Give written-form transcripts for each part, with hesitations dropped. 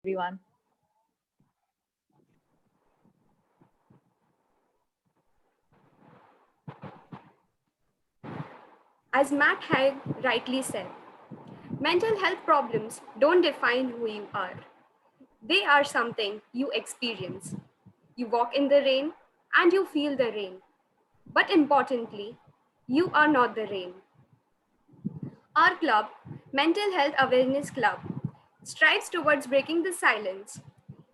everyone. As Matt Haig rightly said, mental health problems don't define who you are. They are something you experience. You walk in the rain and you feel the rain. But importantly, you are not the rain. Our club, Mental Health Awareness Club, strives towards breaking the silence,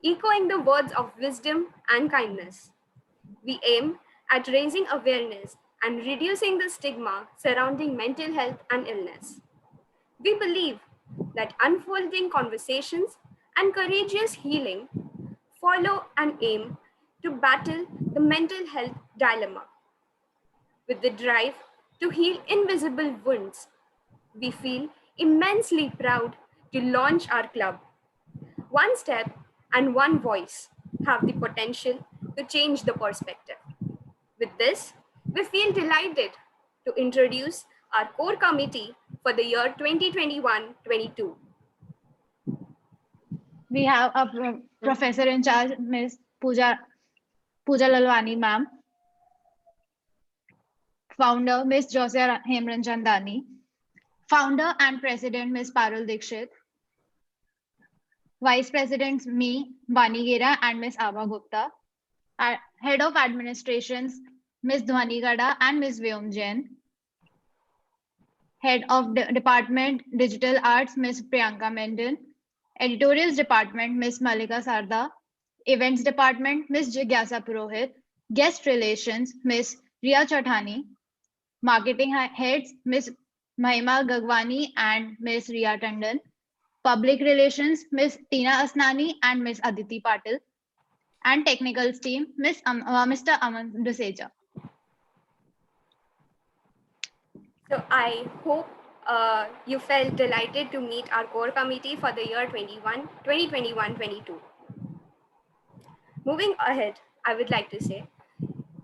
echoing the words of wisdom and kindness. We aim at raising awareness and reducing the stigma surrounding mental health and illness. We believe that unfolding conversations and courageous healing follow an aim to battle the mental health dilemma. With the drive to heal invisible wounds, we feel immensely proud to launch our club. One step and one voice have the potential to change the perspective. With this, we feel delighted to introduce our core committee for the year 2021-22. We have a professor in charge, Ms. Pooja Lalwani, ma'am. Founder, Ms. Josia Hemranchandani. Founder and President, Ms. Parul Dikshit. Vice Presidents, me, Vani Gera, and Ms. Ava Gupta. Head of Administrations, Ms. Dhwani Gada and Ms. Vyom Jain. Head of Department Digital Arts, Ms. Priyanka Mendon. Editorials Department, Ms. Malika Sarda. Events Department, Ms. Jigyasa Purohit. Guest Relations, Ms. Riya Chathani. Marketing Heads, Ms. Mahima Gagwani and Ms. Riya Tandon. Public Relations, Ms. Tina Asnani and Ms. Aditi Patil. And Technicals Team, Mr. Aman Duseja. So I hope you felt delighted to meet our core committee for the year 2021-22. Moving ahead, I would like to say,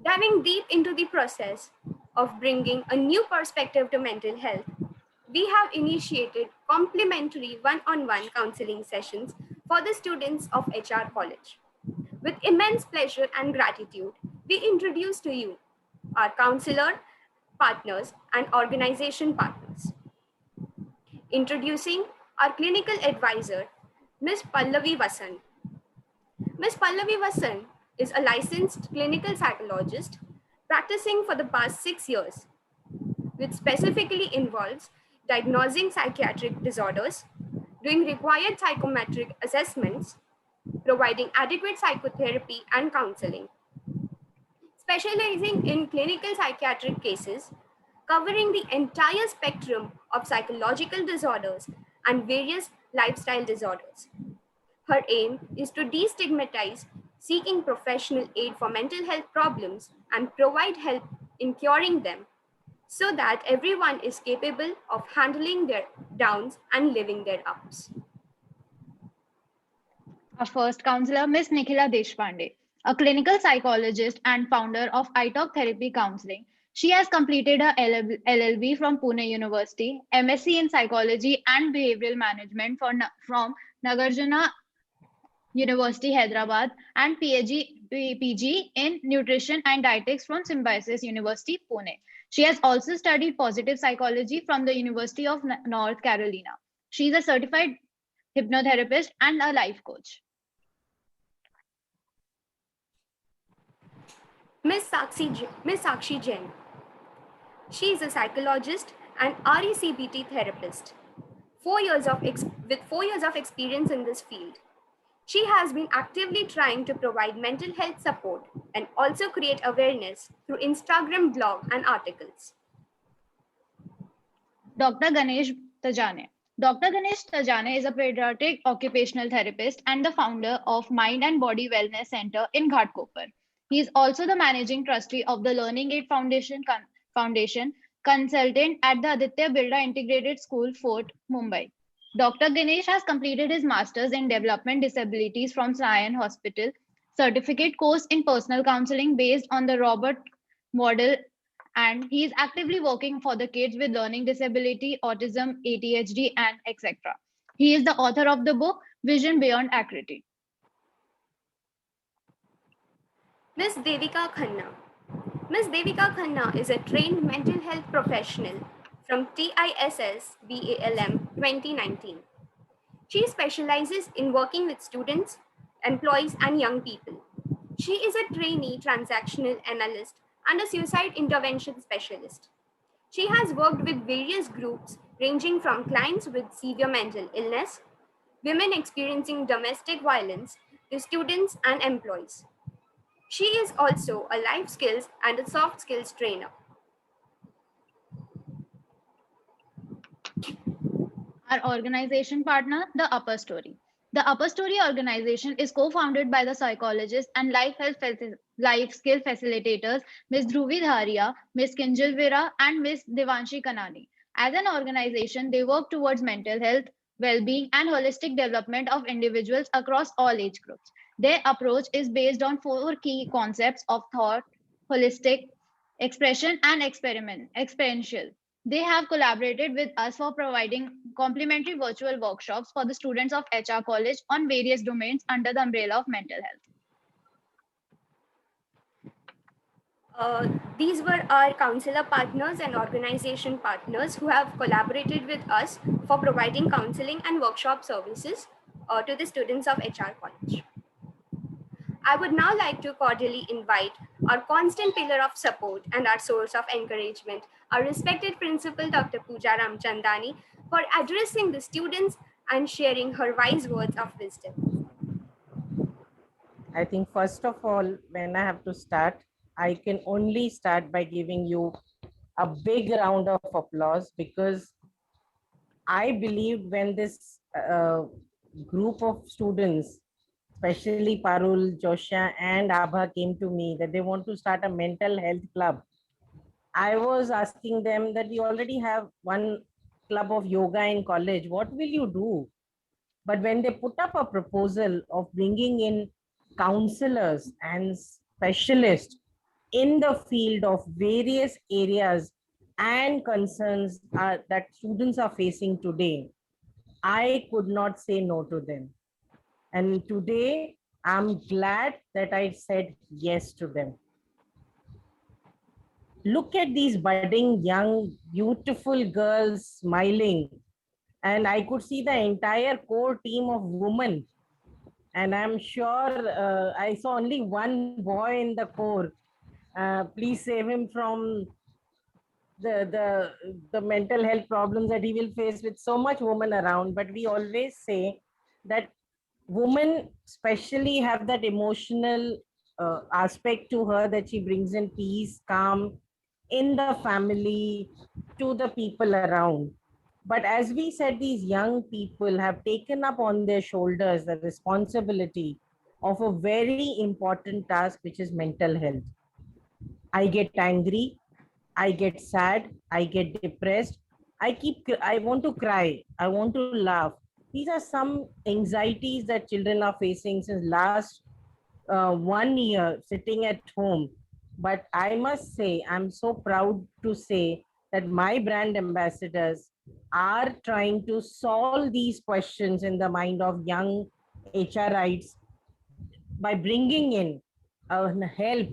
diving deep into the process of bringing a new perspective to mental health, we have initiated complimentary one-on-one counseling sessions for the students of H.R.College. With immense pleasure and gratitude, we introduce to you our counselor partners and organization partners. Introducing our clinical advisor, Ms. Pallavi Vasan. Ms. Pallavi Vasan is a licensed clinical psychologist practicing for the past 6 years, which specifically involves diagnosing psychiatric disorders, doing required psychometric assessments, providing adequate psychotherapy and counseling, specializing in clinical psychiatric cases, covering the entire spectrum of psychological disorders and various lifestyle disorders. Her aim is to destigmatize seeking professional aid for mental health problems and provide help in curing them so that everyone is capable of handling their downs and living their ups. Our first counselor, Ms. Nikhila Deshpande, a clinical psychologist and founder of iTalk Therapy Counseling. She has completed her LLB from Pune University, MSc in Psychology and Behavioral Management from Nagarjuna University, Hyderabad, and PG in Nutrition and Dietetics from Symbiosis University, Pune. She has also studied positive psychology from the University of North Carolina. She is a certified hypnotherapist and a life coach. Ms. Sakshi Jain. She is a psychologist and RECPT therapist. With 4 years of experience in this field. She has been actively trying to provide mental health support and also create awareness through Instagram blog and articles. Dr. Ganesh Tajane. Dr. Ganesh Tajane is a pediatric occupational therapist and the founder of Mind and Body Wellness Center in Ghatkopar. He is also the managing trustee of the Learning Aid Foundation, consultant at the Aditya Birla Integrated School, Fort, Mumbai. Dr. Ganesh has completed his master's in development disabilities from Sion Hospital, certificate course in personal counseling based on the Robert model, and he is actively working for the kids with learning disability, autism, ADHD, and etc. He is the author of the book Vision beyond acuity. Miss Devika Khanna. Miss Devika Khanna is a trained mental health professional from TISS BALM 2019. She specializes in working with students, employees, and young people. She is a trainee transactional analyst and a suicide intervention specialist. She has worked with various groups ranging from clients with severe mental illness, women experiencing domestic violence, to students and employees. She is also a life skills and a soft skills trainer. Our organization partner, The Upper Story. The Upper Story organization is co-founded by the psychologists and life skill facilitators Ms. Dhruvi Dharia, Ms. Kinjal Vira, and Ms. Devanshi Kanani. As an organization, they work towards mental health, well-being, and holistic development of individuals across all age groups. Their approach is based on four key concepts of thought, holistic, expression, and experiential. They have collaborated with us for providing complimentary virtual workshops for the students of H.R.College on various domains under the umbrella of mental health. These were our counselor partners and organization partners who have collaborated with us for providing counseling and workshop services to the students of HR College. I would now like to cordially invite our constant pillar of support and our source of encouragement, our respected principal, Dr. Pooja Ramchandani, for addressing the students and sharing her wise words of wisdom. I think first of all, when I have to start, I can only start by giving you a big round of applause, because I believed when this group of students, especially Parul, Joshua, and Abha, came to me that they want to start a mental health club. I was asking them that we already have one club of yoga in college. What will you do? But when they put up a proposal of bringing in counselors and specialists in the field of various areas and concerns that students are facing today, I could not say no to them. And today, I'm glad that I said yes to them. Look at these budding, young, beautiful girls smiling. And I could see the entire core team of women. And I'm sure I saw only one boy in the core. Please save him from the mental health problems that he will face with so much women around. But we always say that women especially have that emotional aspect to her, that she brings in peace, calm in the family, to the people around. But as we said, these young people have taken up on their shoulders the responsibility of a very important task, which is mental health. I get angry, I get sad, I get depressed, I want to cry, I want to laugh. These are some anxieties that children are facing since last 1 year sitting at home. But I must say, I'm so proud to say that my brand ambassadors are trying to solve these questions in the mind of young HRites by bringing in help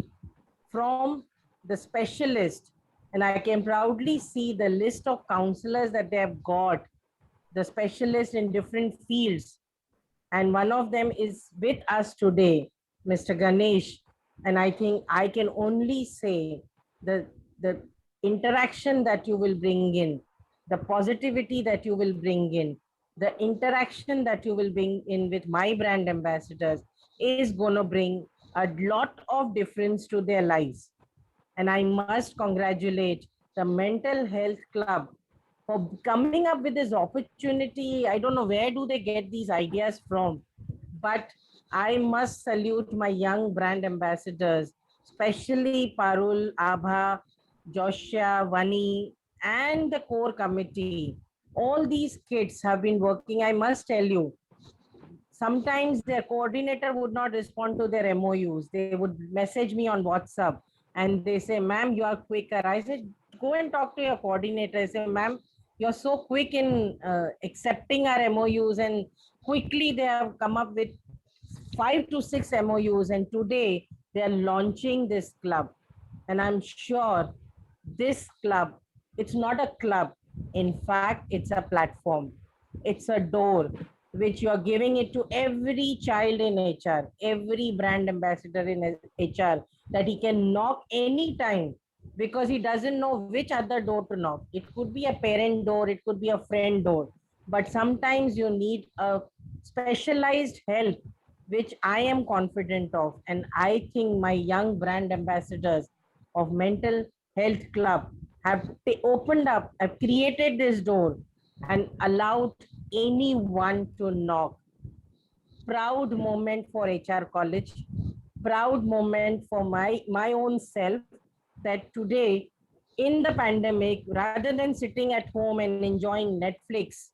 from the specialist. And I can proudly see the list of counselors that they have got, the specialists in different fields. And one of them is with us today, Mr. Ganesh. And I think I can only say the interaction that you will bring in, the positivity that you will bring in, the interaction that you will bring in with my brand ambassadors is going to bring a lot of difference to their lives. And I must congratulate the Mental Health Club for coming up with this opportunity. I don't know where do they get these ideas from, but I must salute my young brand ambassadors, especially Parul, Abha, Joshua, Vani, and the core committee. All these kids have been working. I must tell you, sometimes their coordinator would not respond to their MOUs. They would message me on WhatsApp and they say, ma'am, you are quicker. I said, go and talk to your coordinator. I say, ma'am, you're so quick in accepting our MOUs and quickly they have come up with 5 to 6 MOUs, and today they are launching this club. And I'm sure this club, it's not a club. In fact, it's a platform. It's a door which you're giving it to every child in HR, every brand ambassador in HR, that he can knock anytime, because he doesn't know which other door to knock. It could be a parent door, it could be a friend door, but sometimes you need a specialized help, which I am confident of. And I think my young brand ambassadors of Mental Health Club have opened up, have created this door and allowed anyone to knock. Proud moment for HR College, proud moment for my own self, that today in the pandemic, rather than sitting at home and enjoying Netflix,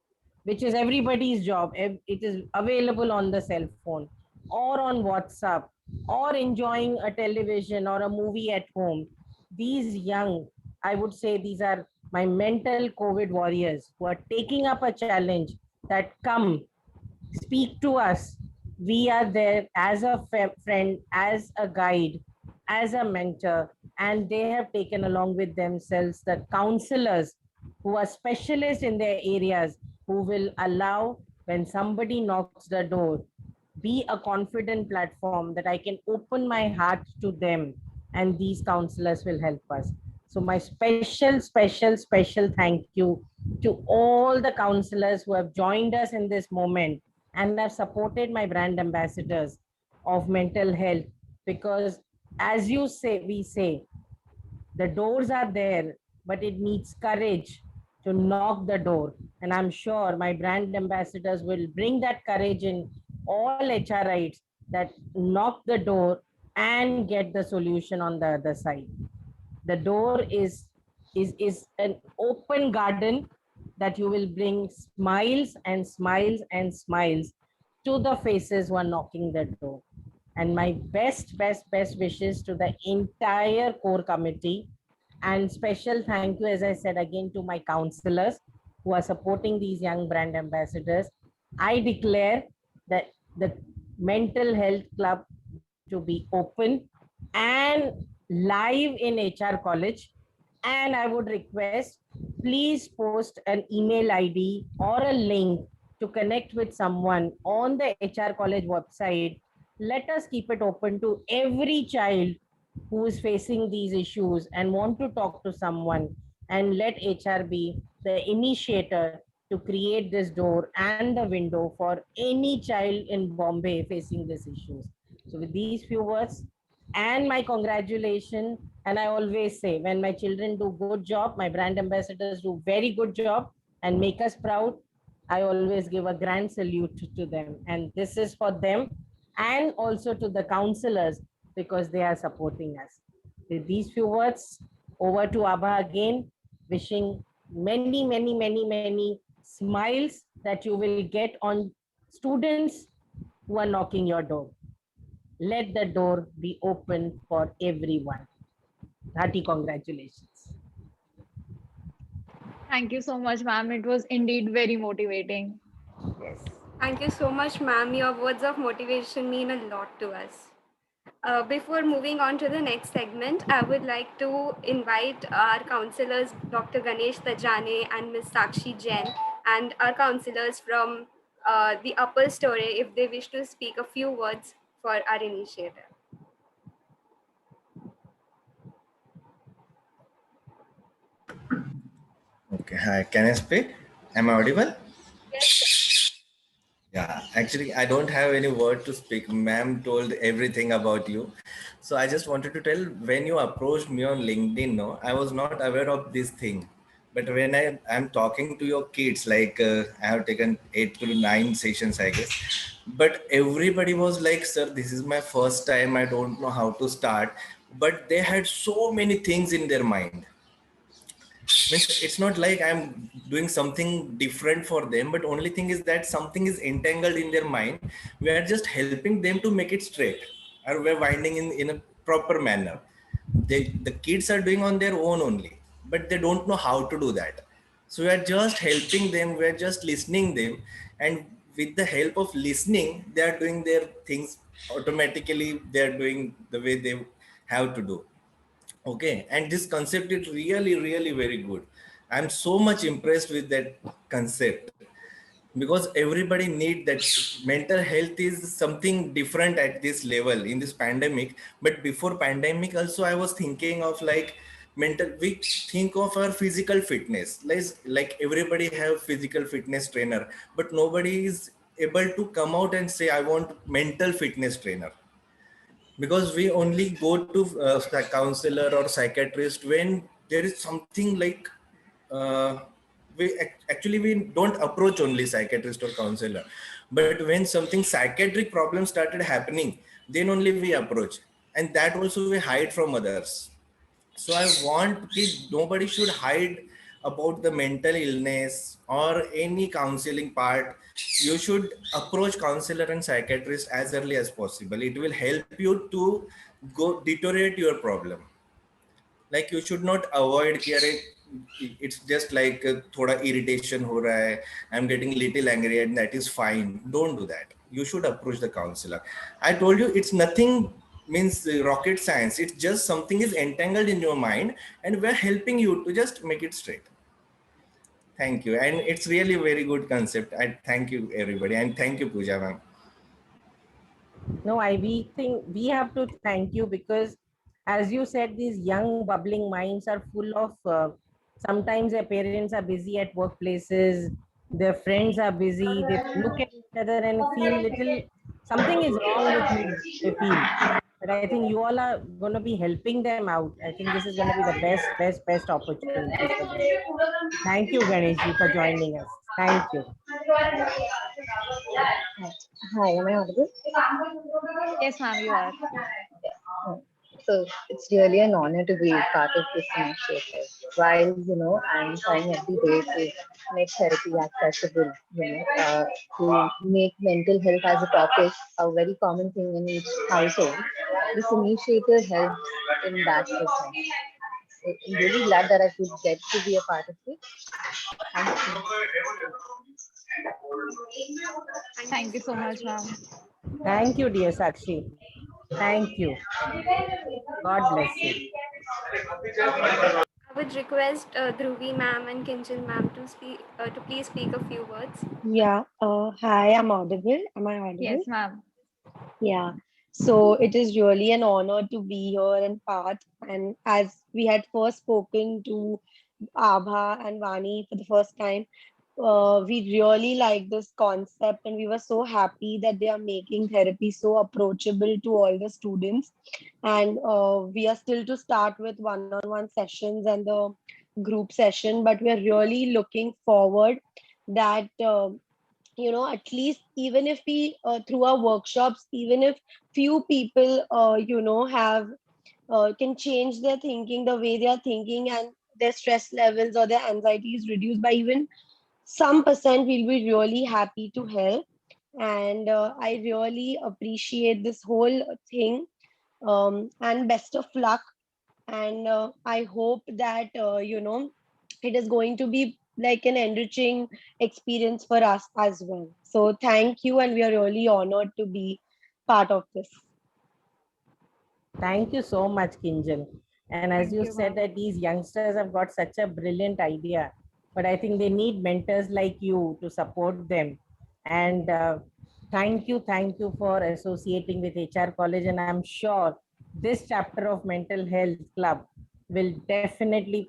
which is everybody's job, it is available on the cell phone or on WhatsApp, or enjoying a television or a movie at home, these young, I would say these are my mental COVID warriors who are taking up a challenge, that come, speak to us. We are there as a friend, as a guide, as a mentor, and they have taken along with themselves the counselors who are specialists in their areas, who will allow, when somebody knocks the door, be a confident platform that I can open my heart to them, and these counselors will help us. So my special thank you to all the counselors who have joined us in this moment and have supported my brand ambassadors of mental health. Because as you say, we say, the doors are there, but it needs courage to knock the door. And I'm sure my brand ambassadors will bring that courage in all HRites, that knock the door and get the solution on the other side. The door is an open garden that you will bring smiles and smiles and smiles to the faces who are knocking the door. And my best wishes to the entire core committee, and special thank you, as I said again, to my counselors who are supporting these young brand ambassadors. I declare that the mental health club to be open and live in HR College. And I would request, please post an email ID or a link to connect with someone on the HR College website. Let us keep it open to every child who is facing these issues and want to talk to someone, and let HR be the initiator to create this door and the window for any child in Bombay facing these issues. So with these few words and my congratulations, and I always say, when my children do good job, my brand ambassadors do very good job and make us proud, I always give a grand salute to them. And this is for them and also to the counselors, because they are supporting us. With these few words, over to Abha again, wishing many smiles that you will get on students who are knocking your door. Let the door be open for everyone. Hearty congratulations. Thank you so much, ma'am. It was indeed very motivating. Yes. Thank you so much, ma'am. Your words of motivation mean a lot to us. Before moving on to the next segment, I would like to invite our counselors, Dr. Ganesh Tajane and Ms. Sakshi Jain, and our counselors from the upper story, if they wish to speak a few words for our initiative. Okay, hi. Can I speak? Am I audible? Yes. Yeah, actually, I don't have any word to speak. Ma'am told everything about you. So I just wanted to tell, when you approached me on LinkedIn, no, I was not aware of this thing. But when I'm talking to your kids, like I have taken 8 to 9 sessions, I guess. But everybody was like, sir, this is my first time. I don't know how to start. But they had so many things in their mind. Means it's not like I'm doing something different for them, but only thing is that something is entangled in their mind. We are just helping them to make it straight, or we're winding in a proper manner. The kids are doing on their own only, but they don't know how to do that. So we are just helping them, we are just listening them, and with the help of listening, they are doing their things automatically. They are doing the way they have to do. Okay, and this concept is really, really very good. I'm so much impressed with that concept, because everybody need that. Mental health is something different at this level in this pandemic. But before pandemic also, I was thinking of like mental, we think of our physical fitness, like everybody have physical fitness trainer, but nobody is able to come out and say I want mental fitness trainer, because we only go to a counselor or psychiatrist when there is something like uh, actually we don't approach only psychiatrist or counselor, but when something psychiatric problem started happening, then only we approach, and that also we hide from others. So I want that nobody should hide about the mental illness or any counseling part. You should approach counselor and psychiatrist as early as possible. It will help you to go deteriorate your problem. Like you should not avoid कि अरे it's just like थोड़ा irritation हो रहा है, I'm getting little angry and that is fine. Don't do that. You should approach the counselor. I told you it's nothing means rocket science. It's just something is entangled in your mind and we're helping you to just make it straight. Thank you, and it's really very good concept. I thank you everybody, and thank you Pooja ma'am. No, we think we have to thank you because, as you said, these young bubbling minds are full of. Sometimes their parents are busy at workplaces, their friends are busy. They look at each other and feel little something is wrong with me. They feel, but I think you all are going to be helping them out. I think this is going to be the best opportunity for them. Thank you, Ganeshji, for joining us. Thank you. Hi, am I audible? Yes, ma'am, you are. So it's really an honor to be part of this initiative. While I'm trying every day to make therapy accessible, to make mental health as a topic a very common thing in each household. This initiative helps in that process. So I'm really glad that I could get to be a part of it. Thank you. Thank you so much, ma'am. Thank you, dear Sakshi. Thank you. God bless you. I would request Dhruvi ma'am and Kinchan ma'am to please speak a few words. Yeah. Hi, I'm audible. Am I audible? Yes, ma'am. Yeah. So it is really an honor to be here and part. And as we had first spoken to Abha and Vani for the first time, we really like this concept, and we were so happy that they are making therapy so approachable to all the students. And we are still to start with one-on-one sessions and the group session, but we are really looking forward that at least even if we through our workshops, even if few people have can change their thinking, the way they are thinking, and their stress levels or their anxiety is reduced by even some percent, we'll be really happy to help. And I really appreciate this whole thing, and best of luck. And I hope that it is going to be like an enriching experience for us as well. So thank you, and we are really honored to be part of this. Thank you so much, Kinjal. And as Thank you you, said, ma'am. that these youngsters have got such a brilliant idea, but I think they need mentors like you to support them. And thank you for associating with HR College. And I'm sure this chapter of Mental Health Club will definitely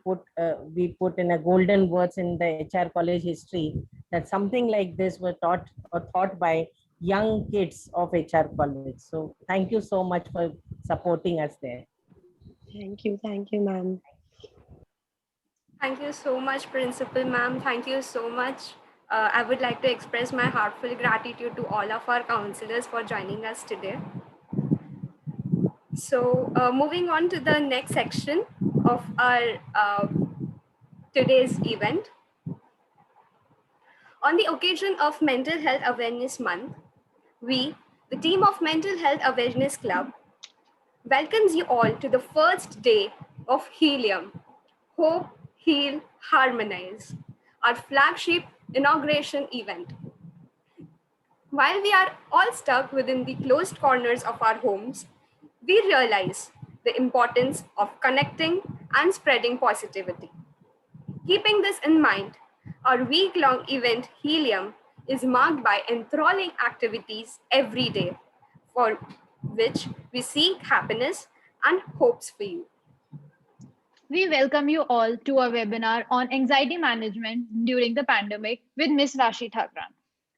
be put in a golden words in the HR College history, that something like this were taught or thought by young kids of HR College. So thank you so much for supporting us there. Thank you, ma'am. Thank you so much, Principal ma'am. Thank you so much. I would like to express my heartfelt gratitude to all of our counselors for joining us today. So, moving on to the next section of our today's event. On the occasion of Mental Health Awareness Month, we, the team of Mental Health Awareness Club, welcomes you all to the first day of Healium, Hope, Heal, Harmonize, our flagship inauguration event. While we are all stuck within the closed corners of our homes, we realize the importance of connecting and spreading positivity. Keeping this in mind, our week-long event Healium is marked by enthralling activities every day, for which we seek happiness and hopes for you. We welcome you all to a webinar on anxiety management during the pandemic with Ms. Raashi Thakran.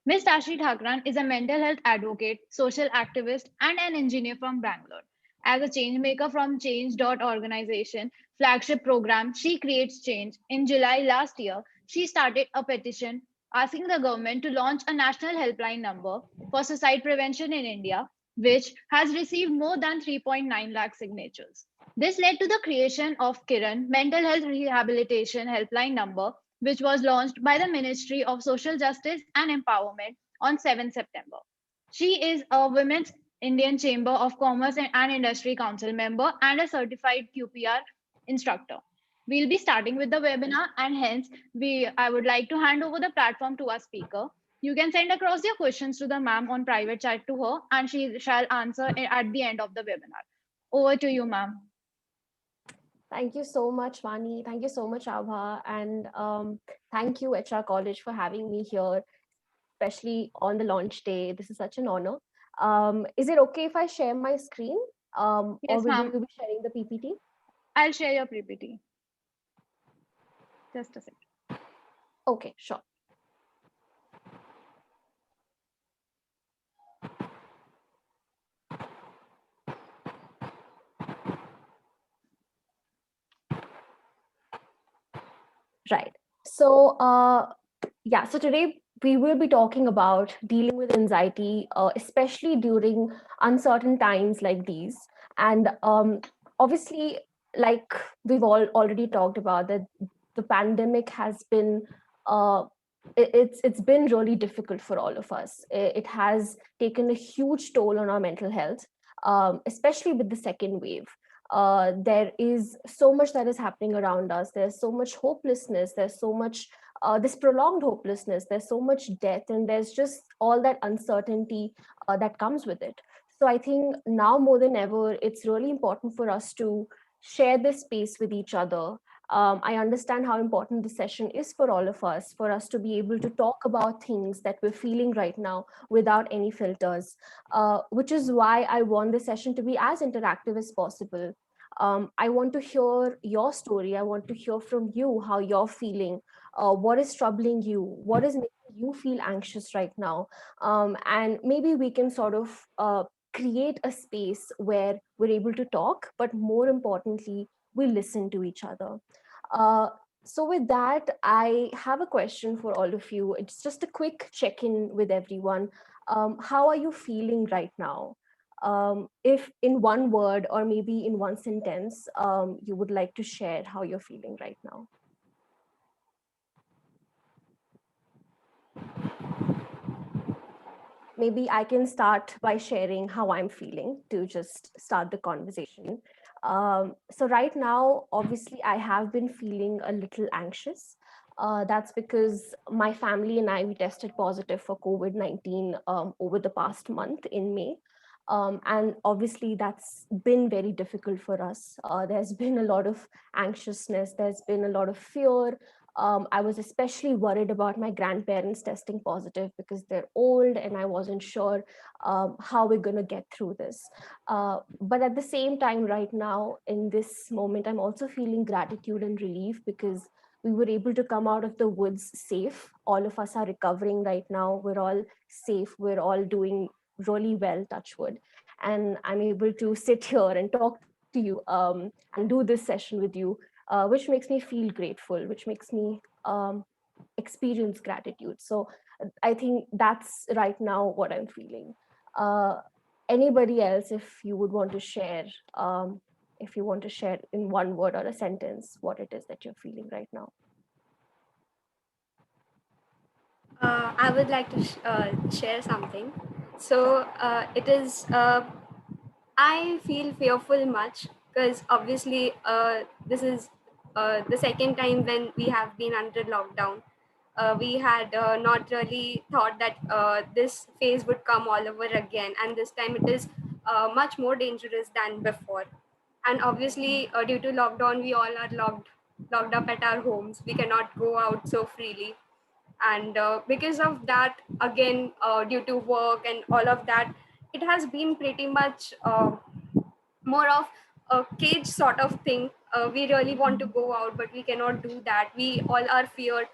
Ms. Raashi Thakran is a mental health advocate, social activist, and an engineer from Bangalore. As a change maker from Change. Organization flagship program, She Creates Change. In July last year, she started a petition asking the government to launch a national helpline number for suicide prevention in India, which has received more than 3.9 lakh signatures. This led to the creation of Kiran Mental Health Rehabilitation Helpline Number, which was launched by the Ministry of Social Justice and Empowerment on 7 September. She is a Women's Indian Chamber of Commerce and Industry Council member and a certified QPR instructor. We'll be starting with the webinar, and hence I would like to hand over the platform to our speaker. You can send across your questions to the ma'am on private chat to her, and she shall answer at the end of the webinar. Over to you, ma'am. Thank you so much, Vani. Thank you so much, Abha. And thank you, H.R.College, for having me here, especially on the launch day. This is such an honor. Is it okay if I share my screen? Or Yes, will you ma'am. be sharing the PPT? I'll share your PPT. Just a second. Okay, sure. Right. So, yeah, so today we will be talking about dealing with anxiety, especially during uncertain times like these. And obviously, like we've all already talked about, that the pandemic has been it's been really difficult for all of us. It has taken a huge toll on our mental health, especially with the second wave. There is so much that is happening around us. There's so much hopelessness. There's so much this prolonged hopelessness. There's so much death, and there's just all that uncertainty that comes with it. So I think now more than ever, it's really important for us to share this space with each other. I understand how important this session is for all of us, for us to be able to talk about things that we're feeling right now without any filters, which is why I want this session to be as interactive as possible. I want to hear your story. I want to hear from you how you're feeling, what is troubling you, what is making you feel anxious right now. And maybe we can sort of create a space where we're able to talk, but more importantly, we listen to each other. So with that, I have a question for all of you. It's just a quick check-in with everyone. How are you feeling right now? If in one word or maybe in one sentence, you would like to share how you're feeling right now. Maybe I can start by sharing how I'm feeling to just start the conversation. So right now, obviously, I have been feeling a little anxious. That's because my family and I, we tested positive for COVID-19 over the past month in May. And obviously, that's been very difficult for us. There's been a lot of anxiousness. There's been a lot of fear. I was especially worried about my grandparents testing positive because they're old and I wasn't sure how we're going to get through this. But at the same time, right now, in this moment, I'm also feeling gratitude and relief because we were able to come out of the woods safe. All of us are recovering right now. We're all safe. We're all doing really well, touch wood. And I'm able to sit here and talk to you and do this session with you, which makes me feel grateful, which makes me experience gratitude. So I think that's right now what I'm feeling. Anybody else, if you would want to share, if you want to share in one word or a sentence, what it is that you're feeling right now. I would like to share something. So it is, I feel fearful much because obviously this is the second time when we have been under lockdown. We had not really thought that this phase would come all over again, and this time it is much more dangerous than before. And obviously, due to lockdown, we all are locked up at our homes. We cannot go out so freely, and because of that, again, due to work and all of that, it has been pretty much more of a cage sort of thing. We really want to go out, but we cannot do that. We all are feared.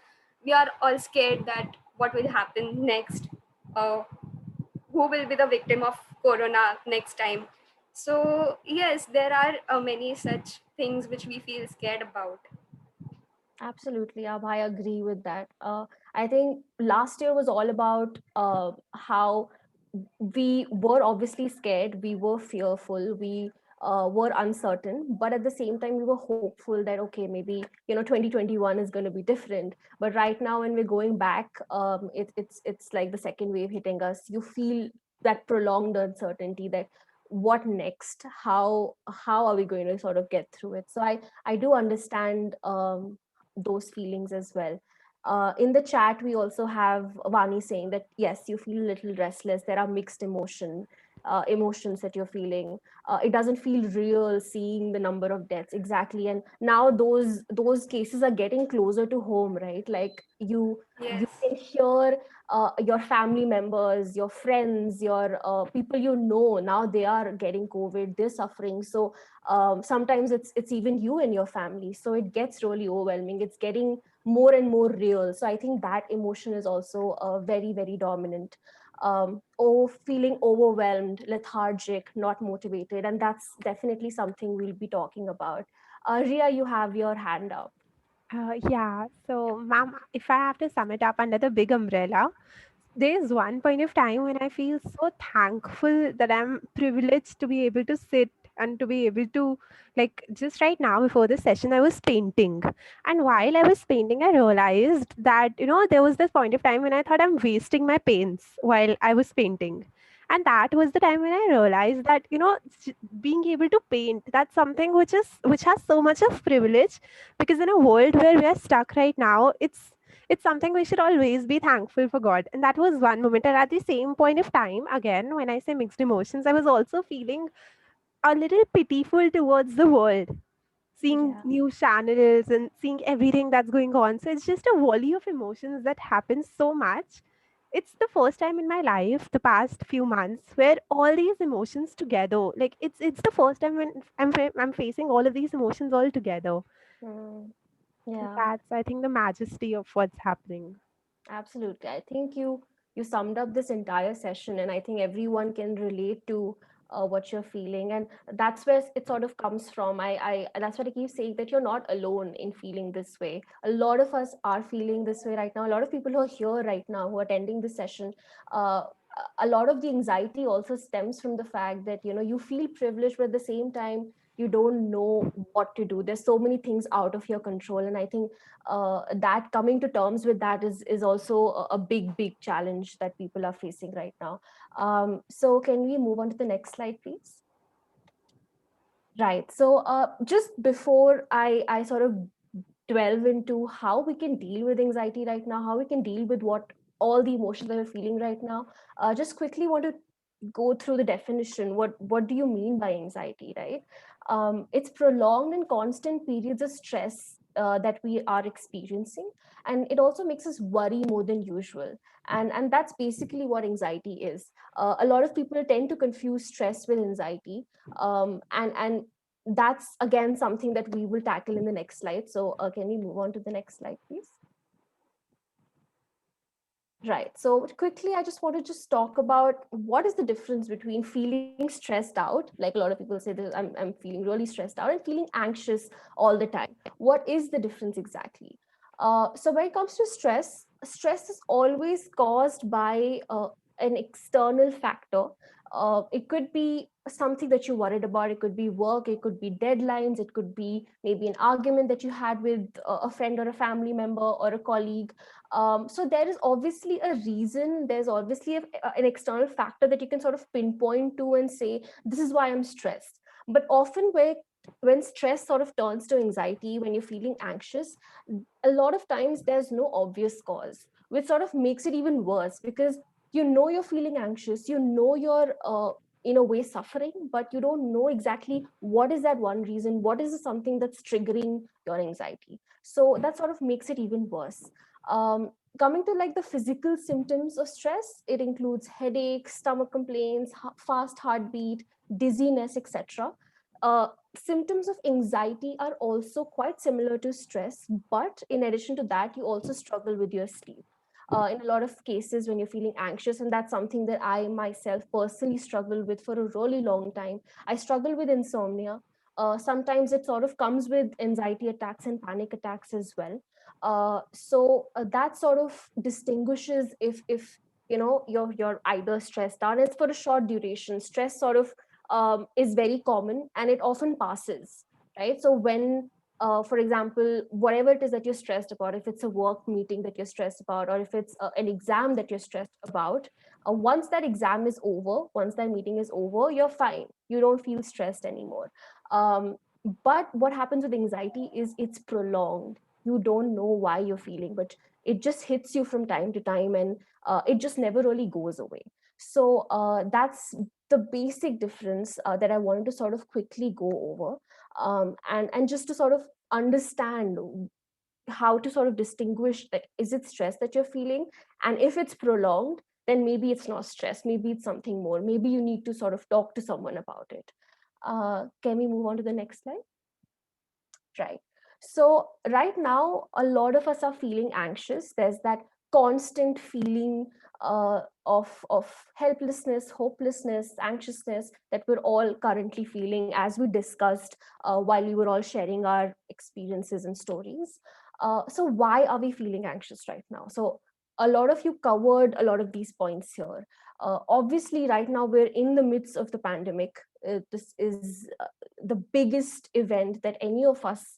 We are all scared that what will happen next. Uh, who will be the victim of corona next time? So yes, there are many such things which we feel scared about. Absolutely, I agree with that. I think last year was all about how we were obviously scared, we were fearful, we were uncertain, but at the same time, we were hopeful that okay, maybe 2021 is going to be different. But right now, when we're going back, it's like the second wave hitting us. You feel that prolonged uncertainty that what next? How are we going to sort of get through it? So I do understand those feelings as well. In the chat, we also have Vani saying that yes, you feel a little restless. There are mixed emotions that you're feeling. It doesn't feel real seeing the number of deaths exactly. And now those cases are getting closer to home, right? Like you Yes. can hear your family members, your friends, your people you know. Now they are getting COVID. They're suffering. So sometimes it's even you and your family. So it gets really overwhelming. It's getting more and more real. So I think that emotion is also very, very dominant. Feeling overwhelmed, lethargic, not motivated. And that's definitely something we'll be talking about. Ria, you have your hand up. Yeah, so ma'am, if I have to sum it up under the big umbrella, there's one point of time when I feel so thankful that I'm privileged to be able to sit and to be able to, like, just right now before the session, I was painting. And while I was painting, I realized that, there was this point of time when I thought I'm wasting my paints while I was painting. And that was the time when I realized that, being able to paint, that's something which has so much of privilege, because in a world where we are stuck right now, it's something we should always be thankful for God. And that was one moment. And at the same point of time, again, when I say mixed emotions, I was also feeling a little pitiful towards the world, seeing Yeah. news channels and seeing everything that's going on. So it's just a volley of emotions that happens so much. It's the first time in my life, the past few months, where all these emotions together, like it's the first time when I'm facing all of these emotions all together. Mm, And yeah. that's, I think, the majesty of what's happening. Absolutely. I think you summed up this entire session, and I think everyone can relate to what you're feeling, and that's where it sort of comes from. That's what I keep saying, that you're not alone in feeling this way. A lot of us are feeling this way right now. A lot of people who are here right now who are attending this session, uh, a lot of the anxiety also stems from the fact that you feel privileged, but at the same time you don't know what to do. There's so many things out of your control, and I think that coming to terms with that is also a big challenge that people are facing right now. So can we move on to the next slide, please? Right. So just before I sort of delve into how we can deal with anxiety right now, how we can deal with what all the emotions that we're feeling right now, just quickly want to go through the definition. What do you mean by anxiety, right? It's prolonged and constant periods of stress that we are experiencing, and it also makes us worry more than usual. And that's basically what anxiety is. A lot of people tend to confuse stress with anxiety, and that's again something that we will tackle in the next slide. So can we move on to the next slide, please? Right. So quickly, I just want to just talk about what is the difference between feeling stressed out, like a lot of people say that I'm feeling really stressed out, and feeling anxious all the time. What is the difference exactly? So when it comes to stress, stress is always caused by an external factor. It could be something that you're worried about. It could be work. It could be deadlines. It could be maybe an argument that you had with a friend or a family member or a colleague. So there is obviously a reason. There's obviously an external factor that you can sort of pinpoint to and say, this is why I'm stressed. But often where when stress sort of turns to anxiety, when you're feeling anxious, a lot of times there's no obvious cause, which sort of makes it even worse, because you know you're feeling anxious, you know you're in a way suffering, but you don't know exactly what is that one reason, what is something that's triggering your anxiety. So that sort of makes it even worse. Coming to like the physical symptoms of stress, it includes headaches, stomach complaints, fast heartbeat, dizziness, etc. Symptoms of anxiety are also quite similar to stress, but in addition to that, you also struggle with your sleep. In a lot of cases, when you're feeling anxious, and that's something that I myself personally struggle with for a really long time. I struggle with insomnia. Sometimes it sort of comes with anxiety attacks and panic attacks as well. So that sort of distinguishes if you're either stressed out. It's for a short duration. Stress sort of is very common and it often passes, right? So when for example, whatever it is that you're stressed about, if it's a work meeting that you're stressed about, or if it's an exam that you're stressed about, once that exam is over, once that meeting is over, you're fine. You don't feel stressed anymore. But what happens with anxiety is it's prolonged. You don't know why you're feeling, but it just hits you from time to time, and it just never really goes away. So that's the basic difference that I wanted to sort of quickly go over, and just to sort of understand how to sort of distinguish that is it stress that you're feeling, and if it's prolonged, then maybe it's not stress, maybe it's something more, maybe you need to sort of talk to someone about it. Can we move on to the next slide? Right. So right now, a lot of us are feeling anxious. There's that constant feeling of helplessness, hopelessness, anxiousness that we're all currently feeling, as we discussed while we were all sharing our experiences and stories. So why are we feeling anxious right now? So a lot of you covered a lot of these points here. Obviously, right now we're in the midst of the pandemic. This is the biggest event that any of us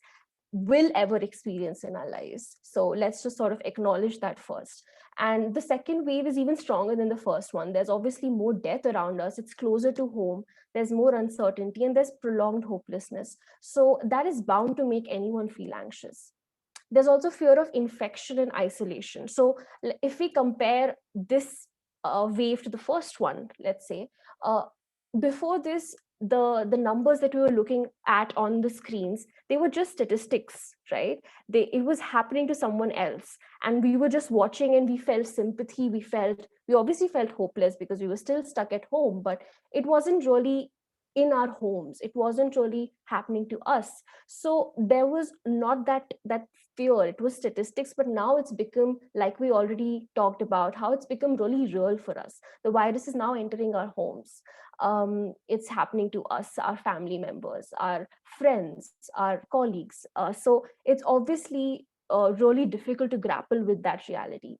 will ever experience in our lives. So let's just sort of acknowledge that first. And the second wave is even stronger than the first one. There's obviously more death around us. It's closer to home. There's more uncertainty and there's prolonged hopelessness. So that is bound to make anyone feel anxious. There's also fear of infection and isolation. So if we compare this wave to the first one, let's say, uh, before this, the numbers that we were looking at on the screens, they were just statistics, right? It was happening to someone else, and we were just watching, and we felt sympathy. We obviously felt hopeless because we were still stuck at home, but it wasn't really in our homes. It wasn't really happening to us. So there was not that fear. It was statistics, but now it's become, like we already talked about, how it's become really real for us. The virus is now entering our homes. It's happening to us, our family members, our friends, our colleagues. So it's obviously really difficult to grapple with that reality.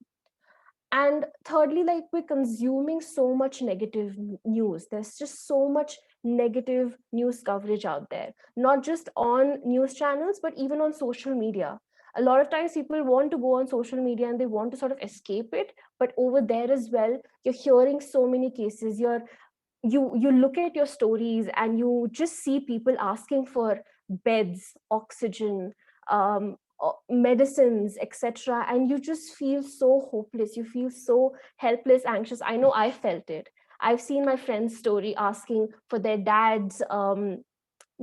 And thirdly, like, we're consuming so much negative news. There's just so much negative news coverage out there, not just on news channels, but even on social media. A lot of times people want to go on social media and they want to sort of escape it, but over there as well, you're hearing so many cases. You look at your stories and you just see people asking for beds, oxygen, medicines, etc., and you just feel so hopeless. You feel so helpless, anxious. I know I felt it. I've seen my friend's story asking for their dads,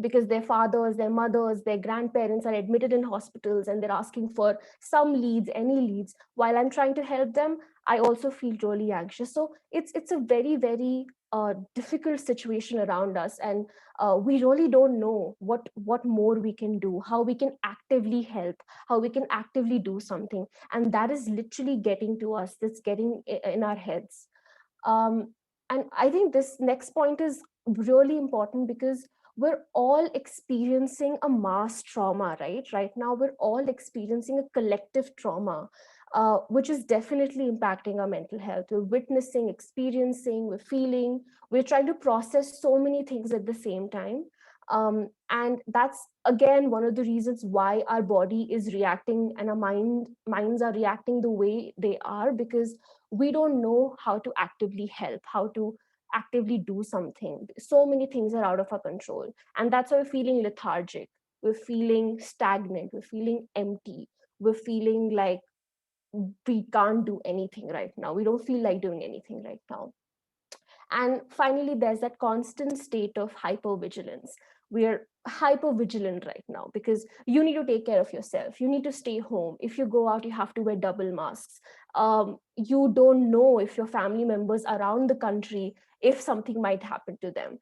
because their fathers, their mothers, their grandparents are admitted in hospitals, and they're asking for some leads, any leads. While I'm trying to help them, I also feel really anxious. So it's a very, very difficult situation around us, and we really don't know what more we can do, how we can actively help, how we can actively do something, and that is literally getting to us. That's getting in our heads. And I think this next point is really important, because we're all experiencing a mass trauma, right? Right now, we're all experiencing a collective trauma, which is definitely impacting our mental health. We're witnessing, experiencing, we're feeling, we're trying to process so many things at the same time. And that's, again, one of the reasons why our body is reacting and our minds are reacting the way they are, because we don't know how to actively help, how to actively do something. So many things are out of our control, and that's why we're feeling lethargic, we're feeling stagnant, we're feeling empty, we're feeling like we can't do anything right now, we don't feel like doing anything right now. And finally, there's that constant state of hypervigilance. We're hyper vigilant right now because you need to take care of yourself. You need to stay home. If you go out, you have to wear double masks. You don't know if your family members around the country, if something might happen to them.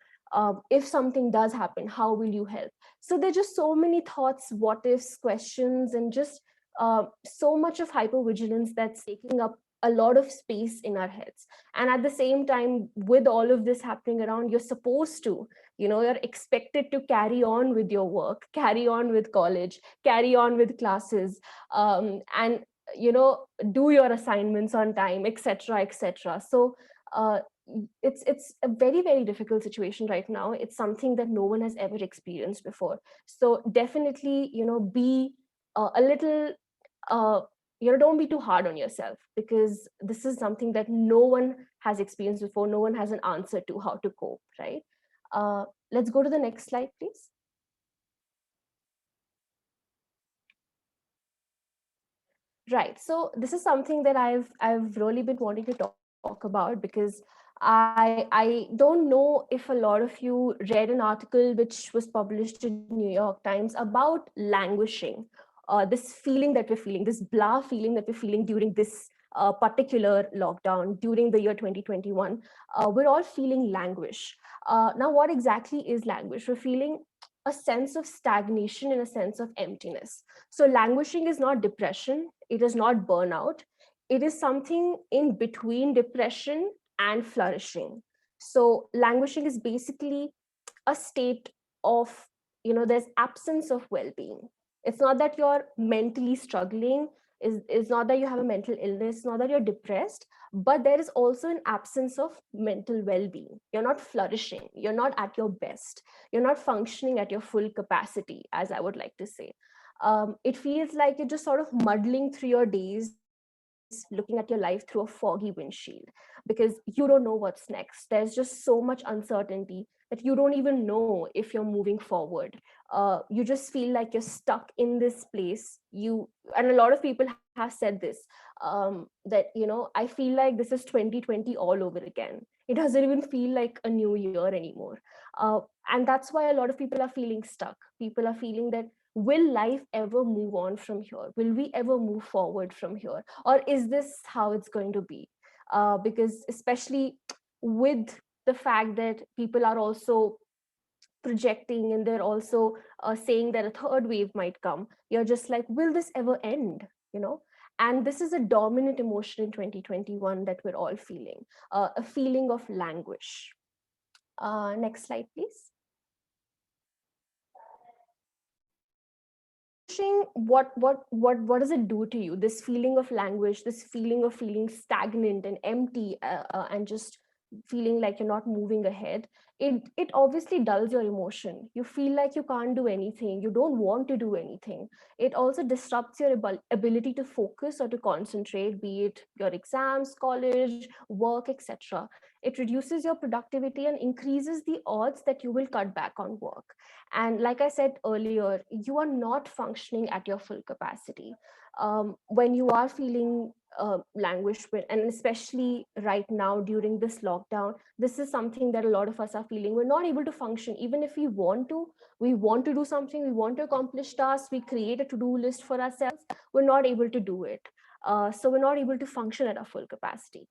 If something does happen, how will you help? So there's just so many thoughts, what ifs, questions, and just so much of hypervigilance that's taking up a lot of space in our heads. And at the same time, with all of this happening around, you're supposed to, you're expected to carry on with your work, carry on with college, carry on with classes, and do your assignments on time, etc., etc. So it's a very, very difficult situation right now. It's something that no one has ever experienced before. So definitely, be a little don't be too hard on yourself, because this is something that no one has experienced before. No one has an answer to how to cope, right? Let's go to the next slide, please. Right, so this is something that I've really been wanting to talk about, because I don't know if a lot of you read an article which was published in New York Times about languishing, this feeling that we're feeling, this blah feeling that we're feeling during this particular lockdown during the year 2021. We're all feeling languish. Now, what exactly is languish? We're feeling a sense of stagnation and a sense of emptiness. So languishing is not depression, it is not burnout. It is something in between depression and flourishing. So languishing is basically a state of, there's absence of well-being. It's not that you're mentally struggling, is not that you have a mental illness, not that you're depressed, but there is also an absence of mental well-being. You're not flourishing, you're not at your best, you're not functioning at your full capacity, as I would like to say. It feels like you're just sort of muddling through your days, looking at your life through a foggy windshield, because you don't know what's next. There's just so much uncertainty that you don't even know if you're moving forward. You just feel like you're stuck in this place. And a lot of people have said this, that I feel like this is 2020 all over again. It doesn't even feel like a new year anymore. And that's why a lot of people are feeling stuck. People are feeling that, will life ever move on from here? Will we ever move forward from here? Or is this how it's going to be? Because especially with the fact that people are also projecting, and they're also saying that a third wave might come, you're just like, will this ever end? And this is a dominant emotion in 2021 that we're all feeling, a feeling of languish. Next slide, please. What does it do to you, this feeling of languish, this feeling of feeling stagnant and empty, and just feeling like you're not moving ahead? It obviously dulls your emotion. You feel like you can't do anything, you don't want to do anything. It also disrupts your ability to focus or to concentrate, be it your exams, college, work, etc. It reduces your productivity and increases the odds that you will cut back on work. And like I said earlier, you are not functioning at your full capacity. When you are feeling languish, and especially right now during this lockdown, this is something that a lot of us are feeling. We're not able to function, even if we want to do something, we want to accomplish tasks, we create a to-do list for ourselves, we're not able to do it. So we're not able to function at our full capacity.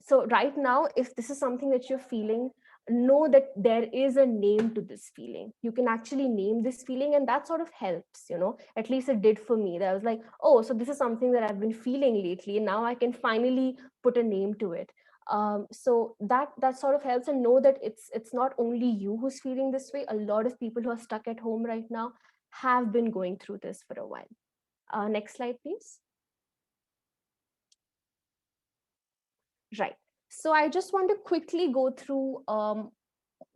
So right now, if this is something that you're feeling, know that there is a name to this feeling. You can actually name this feeling, and that sort of helps. At least it did for me. That I was like, oh, so this is something that I've been feeling lately, and now I can finally put a name to it. So that sort of helps. And know that it's not only you who's feeling this way. A lot of people who are stuck at home right now have been going through this for a while. Next slide, please. Right. So I just want to quickly go through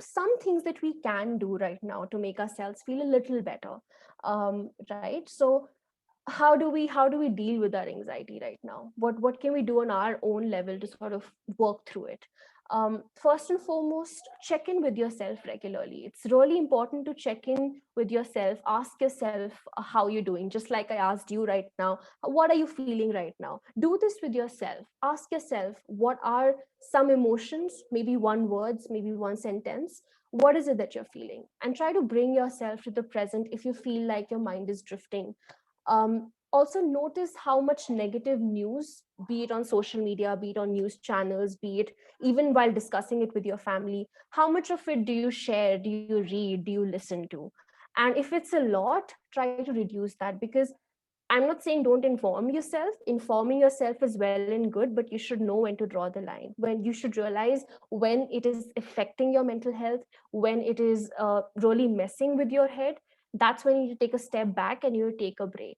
some things that we can do right now to make ourselves feel a little better. Right. So how do we deal with our anxiety right now? What can we do on our own level to sort of work through it? First and foremost, check in with yourself regularly. It's really important to check in with yourself. Ask yourself how you're doing, just like I asked you right now. What are you feeling right now? Do this with yourself. Ask yourself, what are some emotions, maybe one words, maybe one sentence. What is it that you're feeling? And try to bring yourself to the present if you feel like your mind is drifting. Also notice how much negative news, be it on social media, be it on news channels, be it even while discussing it with your family, how much of it do you share, do you read, do you listen to? And if it's a lot, try to reduce that, because I'm not saying don't inform yourself. Informing yourself is well and good, but you should know when to draw the line. When you should realize when it is affecting your mental health, when it is really messing with your head. That's when you need to take a step back and you take a break.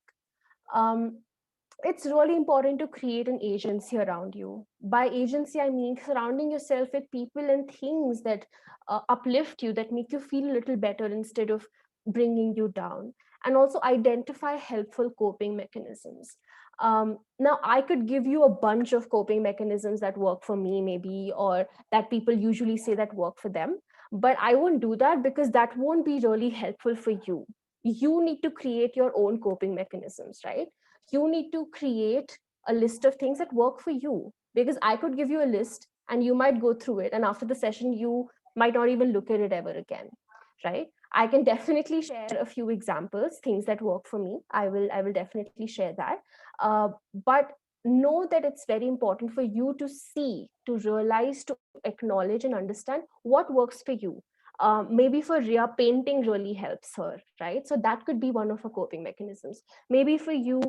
um, it's really important to create an agency around you. By agency, I mean surrounding yourself with people and things that uplift you, that make you feel a little better instead of bringing you down. And also identify helpful coping mechanisms. Now, I could give you a bunch of coping mechanisms that work for me, maybe, or that people usually say that work for them. But I won't do that because that won't be really helpful for you. You need to create your own coping mechanisms, right? You need to create a list of things that work for you, because I could give you a list and you might go through it, and after the session you might not even look at it ever again, right? I can definitely share a few examples, things that work for me. I will definitely share that. But know that it's very important for you to see, to realize, to acknowledge and understand what works for you. Maybe for Ria, painting really helps her, right? So that could be one of her coping mechanisms. Maybe for you,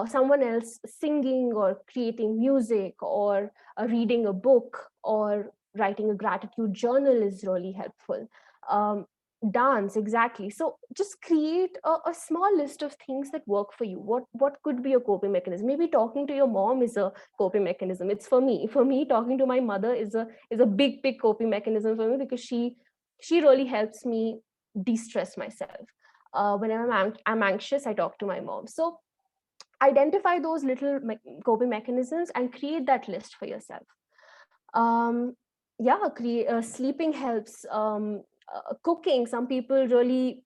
someone else, singing or creating music, or reading a book, or writing a gratitude journal is really helpful. um, Dance, exactly. So just create a small list of things that work for you. What could be a coping mechanism? Maybe talking to your mom is a coping mechanism. It's for me talking to my mother is a big coping mechanism for me, because she really helps me de-stress myself. Whenever I'm anxious, I talk to my mom. So identify those little coping mechanisms and create that list for yourself. um yeah, sleeping helps. Cooking, some people really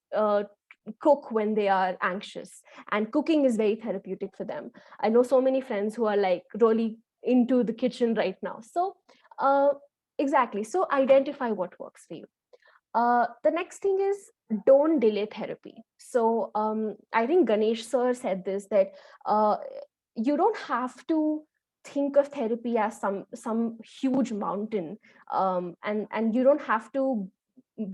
cook when they are anxious, and cooking is very therapeutic for them. I know so many friends who are like really into the kitchen right now. So uh exactly, so identify what works for you. The next thing is, don't delay therapy. So I think Ganesh sir said this, that uh, you don't have to think of therapy as some huge mountain, and you don't have to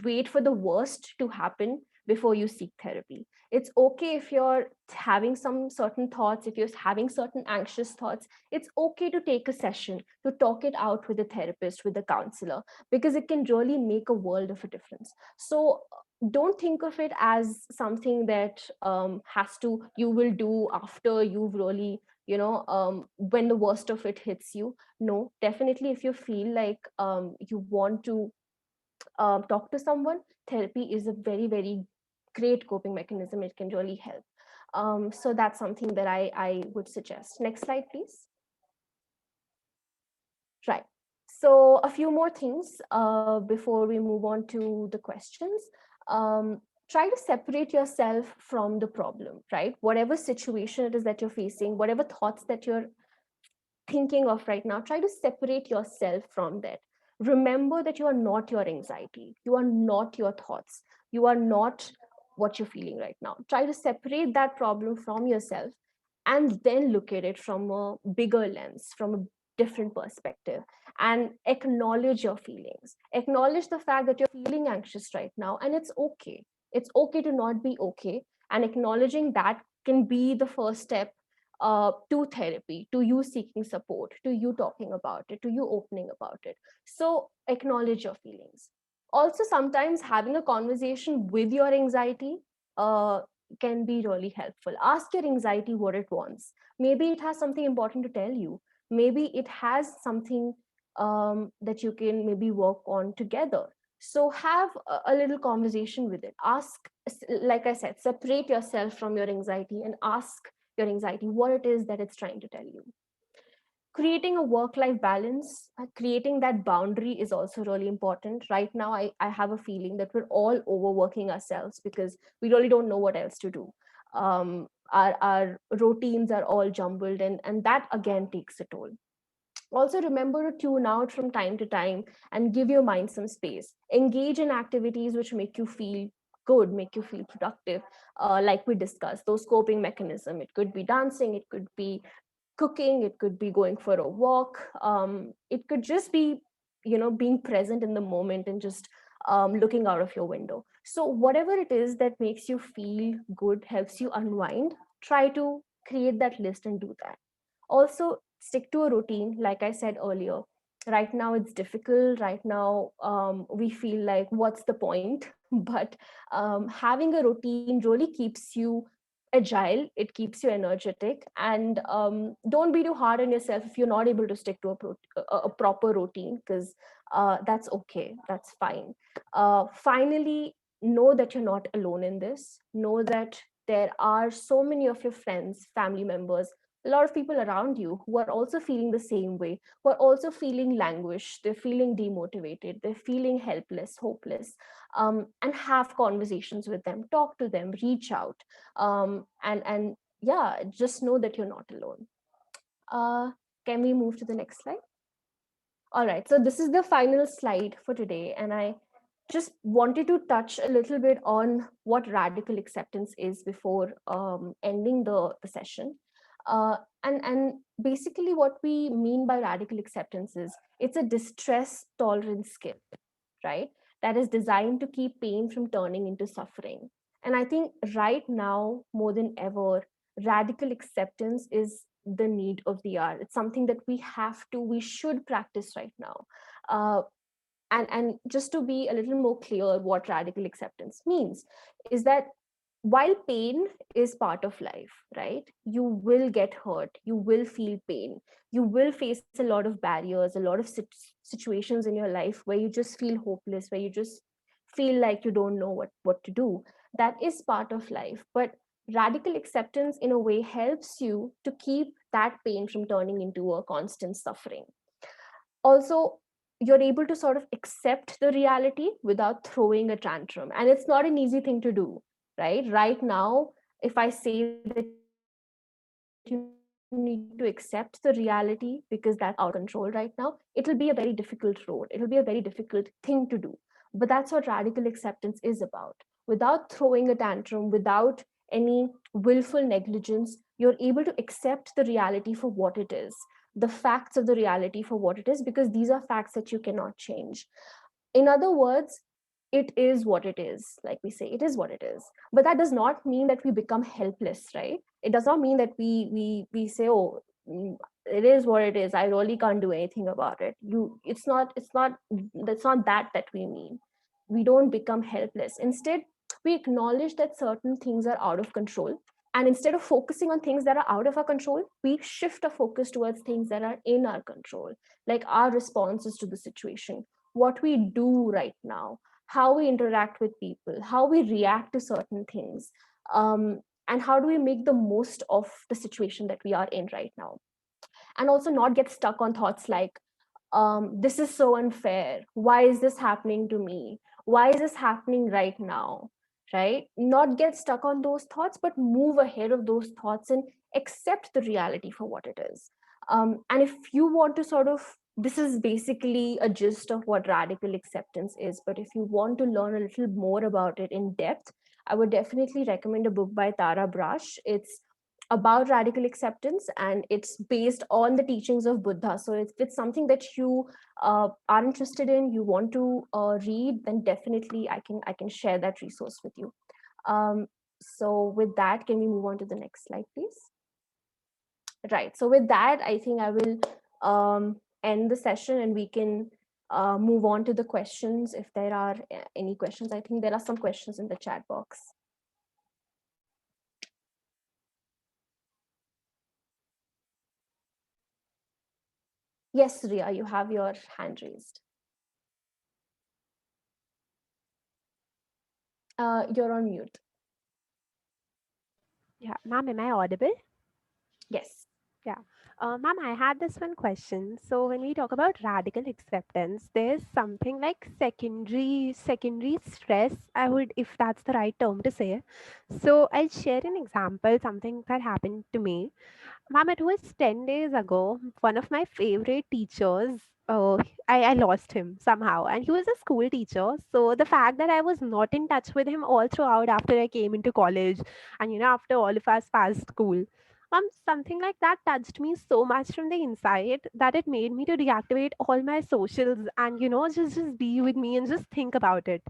wait for the worst to happen before you seek therapy. It's okay if you're having some certain thoughts, if you're having certain anxious thoughts. It's okay to take a session to talk it out with a therapist, with a counselor, because it can really make a world of a difference. So don't think of it as something that you will do after you've really, when the worst of it hits you. No, definitely, if you feel like you want to talk to someone, therapy is a very great coping mechanism. It can really help. So that's something that I would suggest. Next slide, please. Right. So a few more things before we move on to the questions. Try to separate yourself from the problem, right? Whatever situation it is that you're facing, whatever thoughts that you're thinking of right now, try to separate yourself from that. Remember that you are not your anxiety. You are not your thoughts. You are not what you're feeling right now. Try to separate that problem from yourself, and then look at it from a bigger lens, from a different perspective, and acknowledge your feelings. Acknowledge the fact that you're feeling anxious right now, and it's okay. It's okay to not be okay. And acknowledging that can be the first step to therapy, to you seeking support, to you talking about it, to you opening about it. So acknowledge your feelings. Also, sometimes having a conversation with your anxiety uh, can be really helpful. Ask your anxiety what it wants. Maybe it has something important to tell you. Maybe it has something that you can maybe work on together. So have a little conversation with it. Ask, like I said, separate yourself from your anxiety and ask your anxiety what it is that it's trying to tell you. Creating a work-life balance, creating that boundary is also really important. Right now, I have a feeling that we're all overworking ourselves because we really don't know what else to do. Our routines are all jumbled, and that again takes a toll. Also, remember to tune out from time to time and give your mind some space. Engage in activities which make you feel good, make you feel productive. Like we discussed, those coping mechanism. It could be dancing, it could be cooking, it could be going for a walk. It could just be, being present in the moment and just looking out of your window. So whatever it is that makes you feel good, helps you unwind, try to create that list and do that. Also, stick to a routine. Like I said earlier, right now it's difficult. Right now, we feel like, what's the point? But having a routine really keeps you agile, it keeps you energetic, and don't be too hard on yourself if you're not able to stick to a proper routine, because that's okay, that's fine. Finally, know that you're not alone in this. Know that there are so many of your friends, family members, a lot of people around you who are also feeling the same way, who are also feeling languish, they're feeling demotivated, they're feeling helpless, hopeless. And have conversations with them, talk to them, reach out. And yeah, just know that you're not alone. Can we move to the next slide? All right, so this is the final slide for today, and I just wanted to touch a little bit on what radical acceptance is before ending the session. And basically, what we mean by radical acceptance is it's a distress tolerance skill, right? That is designed to keep pain from turning into suffering. And I think right now, more than ever, radical acceptance is the need of the hour. It's something that we should practice right now. And just to be a little more clear, what radical acceptance means is that while pain is part of life, right, you will get hurt, you will feel pain, you will face a lot of barriers, a lot of situations in your life where you just feel hopeless, where you just feel like you don't know what to do. That is part of life, but radical acceptance in a way helps you to keep that pain from turning into a constant suffering. Also, you're able to sort of accept the reality without throwing a tantrum, and it's not an easy thing to do. Right now, if I say that you need to accept the reality because that's out of control right now, it'll be a very difficult road, it'll be a very difficult thing to do. But that's what radical acceptance is about. Without throwing a tantrum, without any willful negligence, you're able to accept the reality for what it is, the facts of the reality for what it is, because these are facts that you cannot change. In other words, it is what it is. Like we say, it is what it is. But that does not mean that we become helpless, right? It does not mean that we say, oh, it is what it is, I really can't do anything about it. It's not that's not that we mean. We don't become helpless. Instead, we acknowledge that certain things are out of control, and instead of focusing on things that are out of our control, we shift our focus towards things that are in our control, like our responses to the situation, what we do right now, how we interact with people, how we react to certain things, and how do we make the most of the situation that we are in right now. And also not get stuck on thoughts like, this is so unfair, why is this happening to me, why is this happening right now, right? Not get stuck on those thoughts, but move ahead of those thoughts and accept the reality for what it is. And if you want to sort of, this is basically a gist of what radical acceptance is, but if you want to learn a little more about it in depth, I would definitely recommend a book by Tara Brach. It's about radical acceptance, and it's based on the teachings of Buddha. So if it's something that you are interested in, you want to read, then definitely I can share that resource with you. So with that, can we move on to the next slide, please? Right, so with that, I think I will end the session, and we can move on to the questions if there are any questions. I think there are some questions in the chat box. Yes, Ria, you have your hand raised. You're on mute. Yeah, ma'am, am I audible? Yes. Yeah. Ma'am, I had this one question. So when we talk about radical acceptance, there's something like secondary stress. I would, if that's the right term to say. So I'll share an example, something that happened to me. Ma'am, it was 10 days ago. One of my favorite teachers, I lost him somehow. And he was a school teacher. So the fact that I was not in touch with him all throughout after I came into college and, after all of us passed school, something like that touched me so much from the inside that it made me to reactivate all my socials and, just be with me and just think about it.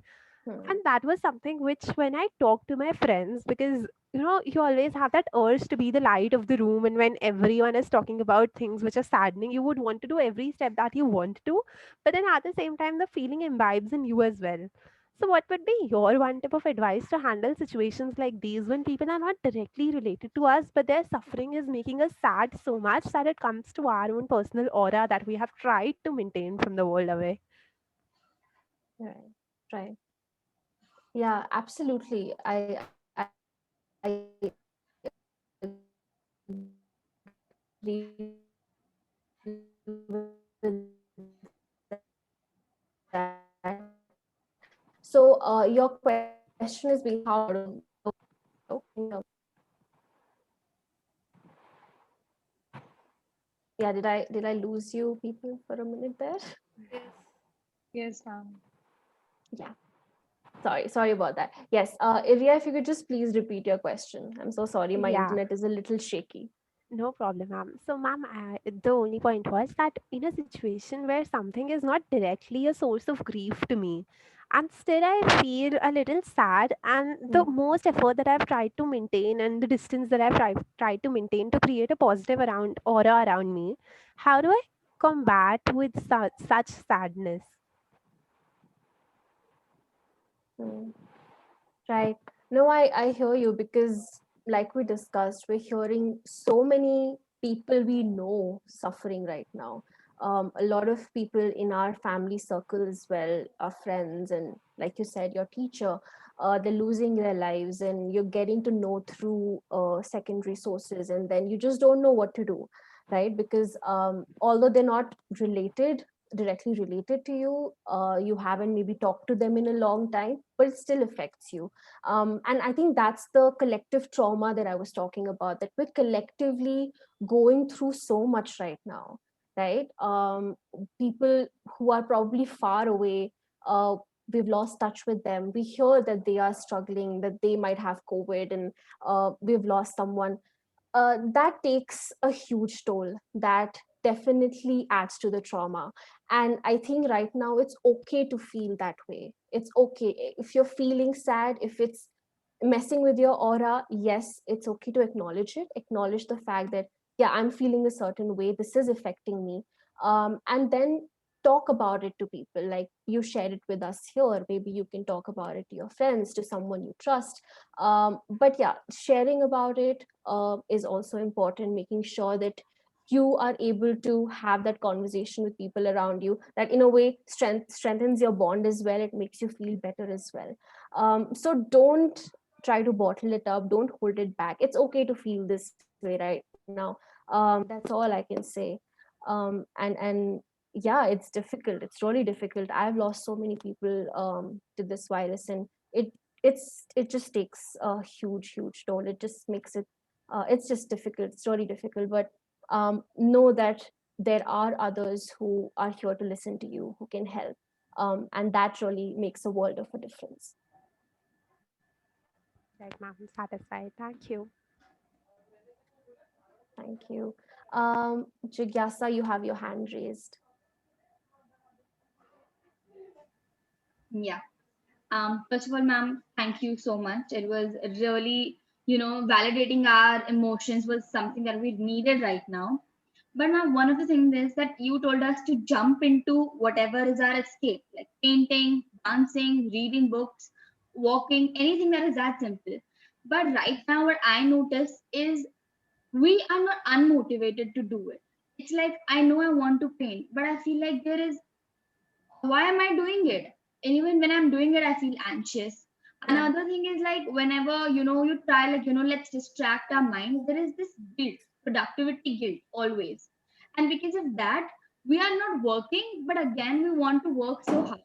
Hmm. And that was something which, when I talk to my friends, because you always have that urge to be the light of the room, and when everyone is talking about things which are saddening, you would want to do every step that you want to, but then at the same time the feeling imbibes in you as well. So what would be your one tip of advice to handle situations like these when people are not directly related to us, but their suffering is making us sad so much that it comes to our own personal aura that we have tried to maintain from the world away? Right. Right. Yeah, absolutely. I agree with that. So, your question is basically how to. Oh, yeah. Did I lose you people for a minute there? Yes, ma'am. Yeah. Sorry about that. Yes, Iria, if you could just please repeat your question. I'm so sorry. My Yeah. internet is a little shaky. No problem, ma'am. So, ma'am, the only point was that in a situation where something is not directly a source of grief to me, and still I feel a little sad, and the Hmm. most effort that I've tried to maintain and the distance that I've tried to maintain to create a positive around aura around me, how do I combat with such sadness? Hmm. Right. No, I hear you because, like we discussed, we're hearing so many people we know suffering right now. A lot of people in our family circle as well, our friends, and like you said, your teacher, they're losing their lives, and you're getting to know through secondary sources, and then you just don't know what to do, right? Because although they're not directly related to you, you haven't maybe talked to them in a long time, but it still affects you. And I think that's the collective trauma that I was talking about, that we're collectively going through so much right now, right? People who are probably far away, uh, we've lost touch with them. We hear that they are struggling, that they might have COVID, and we've lost someone. That takes a huge toll. That definitely adds to the trauma. And I think right now it's okay to feel that way. It's okay if you're feeling sad, if it's messing with your aura. Yes, it's okay to acknowledge it, acknowledge the fact that, yeah, I'm feeling a certain way, this is affecting me. And then talk about it to people, like you shared it with us here. Maybe you can talk about it to your friends, to someone you trust. But yeah, sharing about it is also important, making sure that you are able to have that conversation with people around you, that in a way strengthens your bond as well. It makes you feel better as well. So don't try to bottle it up, don't hold it back. It's okay to feel this way right now. That's all I can say. And yeah, it's difficult, it's really difficult. I've lost so many people to this virus, and it just takes a huge toll. It just makes it it's just difficult, it's really difficult. But know that there are others who are here to listen to you, who can help. And that really makes a world of a difference. Right, ma'am. I'm satisfied. Thank you. Thank you. Jigyasa, you have your hand raised. Yeah. First of all, ma'am, thank you so much. It was really, validating our emotions was something that we needed right now. But now, one of the things is that you told us to jump into whatever is our escape, like painting, dancing, reading books, walking, anything that is that simple. But right now, what I notice is we are not unmotivated to do it. It's like I know I want to paint, but I feel like there is, why am I doing it? And even when I'm doing it, I feel anxious. Yeah. Another thing is like whenever you try, like let's distract our mind, there is this guilt. productivity guilt always. And because of that, we are not working, but again, we want to work so hard.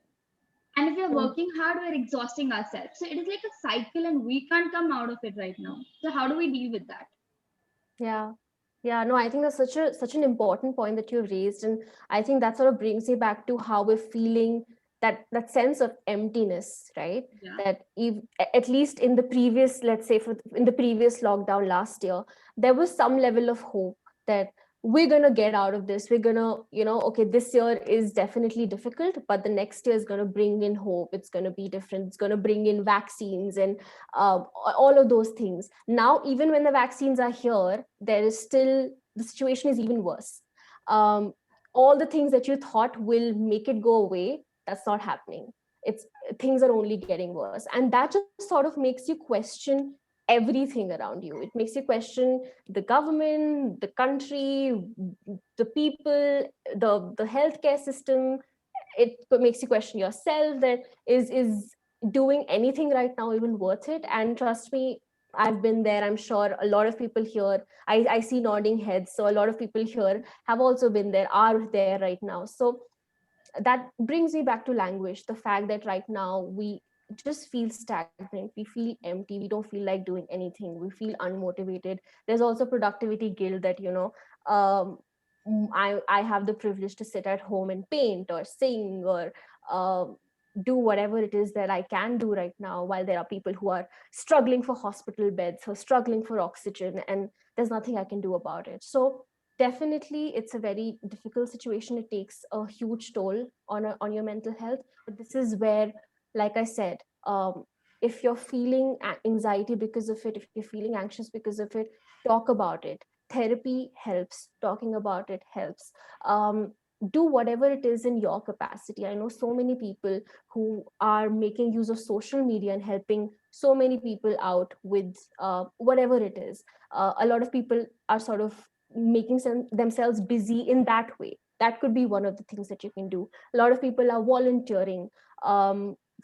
And if we are working hard, we're exhausting ourselves. So it is like a cycle, and we can't come out of it right now. So how do we deal with that? Yeah. Yeah, no, I think that's such an important point that you've raised. And I think that sort of brings me back to how we're feeling that sense of emptiness, right? Yeah. That at least in the previous, let's say in the previous lockdown last year, there was some level of hope that we're gonna get out of this. We're gonna, okay, this year is definitely difficult, but the next year is gonna bring in hope. It's gonna be different. It's gonna bring in vaccines and all of those things. Now, even when the vaccines are here, there is still, the situation is even worse. Um, all the things that you thought will make it go away, that's not happening. It's Things are only getting worse, and that just sort of makes you question everything around you. It makes you question the government, the country, the people, the healthcare system. It makes you question yourself, that is doing anything right now even worth it? And trust me, I've been there. I'm sure a lot of people here, I see nodding heads, so a lot of people here have also been there, are there right now. So that brings me back to language, the fact that right now we just feel stagnant, we feel empty, we don't feel like doing anything, we feel unmotivated. There's also productivity guilt that, um, I have the privilege to sit at home and paint or sing or do whatever it is that I can do right now, while there are people who are struggling for hospital beds or struggling for oxygen, and there's nothing I can do about it. So definitely it's a very difficult situation. It takes a huge toll on your mental health. But this is where, like I said, if you're feeling anxiety because of it, if you're feeling anxious because of it, talk about it. Therapy helps, talking about it helps. Do whatever it is in your capacity. I know so many people who are making use of social media and helping so many people out with whatever it is. A lot of people are sort of making themselves busy in that way. That could be one of the things that you can do. A lot of people are volunteering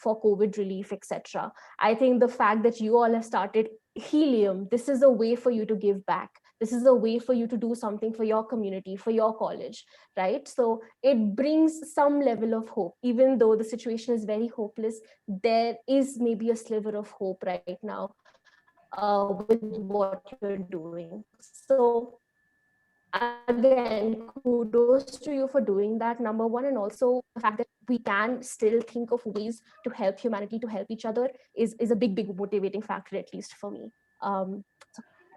for COVID relief, etc. I think the fact that you all have started Healium, this is a way for you to give back. This is a way for you to do something for your community, for your college, right? So it brings some level of hope. Even though the situation is very hopeless, there is maybe a sliver of hope right now with what you're doing. So again, kudos to you for doing that, number one, and also the fact that we can still think of ways to help humanity, to help each other, is a big motivating factor, at least for me.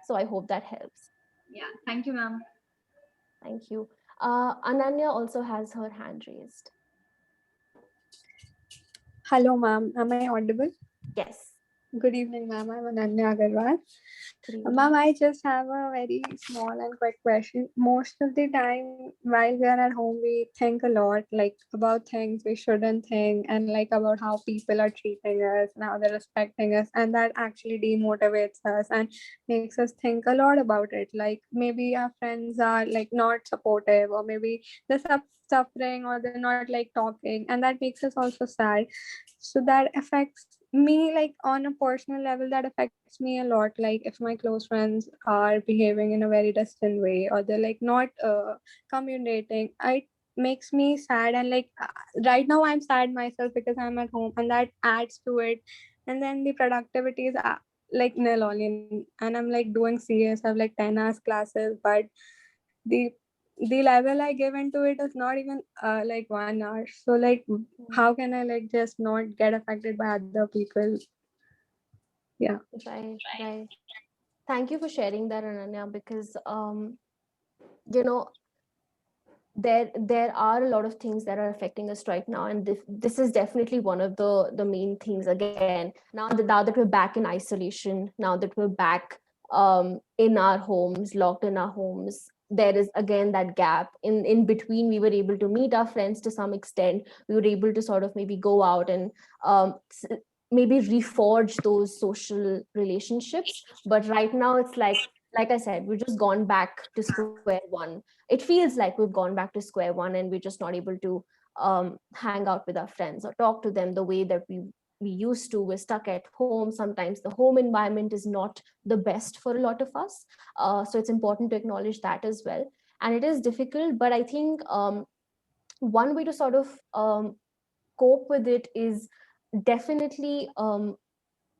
So I hope that helps. Yeah. Thank you, ma'am. Thank you. Ananya also has her hand raised. Hello, ma'am. Am I audible? Yes. Good evening, ma'am. I'm Ananya Agarwal. Ma'am, I just have a very small and quick question. Most of the time, while we are at home, we think a lot, like about things we shouldn't think, and like about how people are treating us and how they're respecting us, and that actually demotivates us and makes us think a lot about it. Like maybe our friends are like not supportive, or maybe they're suffering, or they're not like talking, and that makes us also sad. So that affects me, like on a personal level, that affects me a lot. Like if my close friends are behaving in a very distant way, or they're like not communicating, it makes me sad. And like right now I'm sad myself because I'm at home, and that adds to it. And then the productivity is like nil only, and I'm like doing CS, I have like 10 hours classes, but the the level I give into it is not even like 1 hour. So like how can I like just not get affected by other people? Yeah. Right. Thank you for sharing that, Ananya, because you know there are a lot of things that are affecting us right now, and this is definitely one of the main things. Again, now that we're back in isolation, now that we're back in our homes, locked in our homes, there is again that gap in between. We were able to meet our friends to some extent. We were able to sort of maybe go out and maybe reforge those social relationships. But right now it's like I said, we've just gone back to square one. It feels like we've gone back to square one, and we're just not able to hang out with our friends or talk to them the way that we we used to. We're stuck at home. Sometimes the home environment is not the best for a lot of us. So it's important to acknowledge that as well. And it is difficult, but I think one way to sort of cope with it is definitely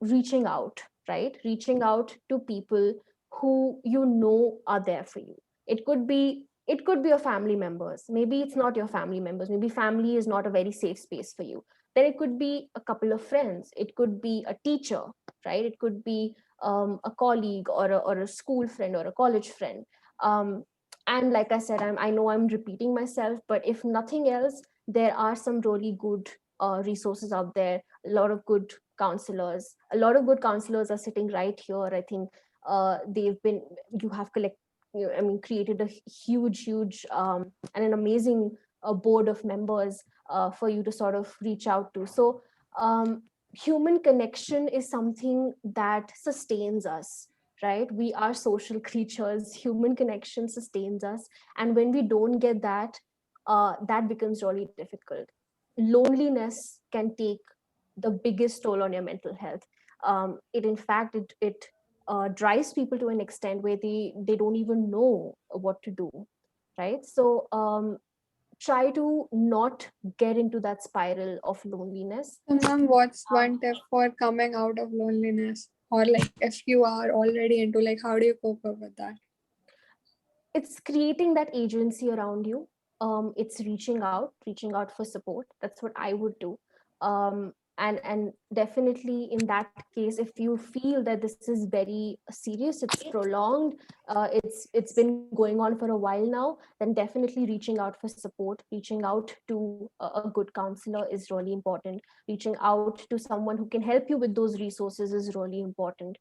reaching out, right? Reaching out to people who you know are there for you. It could be your family members. Maybe it's not your family members. Maybe family is not a very safe space for you. Then it could be a couple of friends. It could be a teacher, right? It could be a colleague or a school friend or a college friend. And like I said, I know I'm repeating myself, but if nothing else, there are some really good resources out there. A lot of good counselors. A lot of good counselors are sitting right here. I think you have created a huge and an amazing board of members for you to sort of reach out to. So human connection is something that sustains us, right? We are social creatures. Human connection sustains us, and when we don't get that, that becomes really difficult. Loneliness can take the biggest toll on your mental health. It in fact it drives people to an extent where they don't even know what to do, right? So try to not get into that spiral of loneliness. So, ma'am, what's one tip for coming out of loneliness? Or like if you are already into, like, how do you cope up with that? It's creating that agency around you. It's reaching out for support. That's what I would do. And definitely in that case, if you feel that this is very serious, it's prolonged, it's been going on for a while now, then definitely reaching out for support, reaching out to a good counselor is really important. Reaching out to someone who can help you with those resources is really important.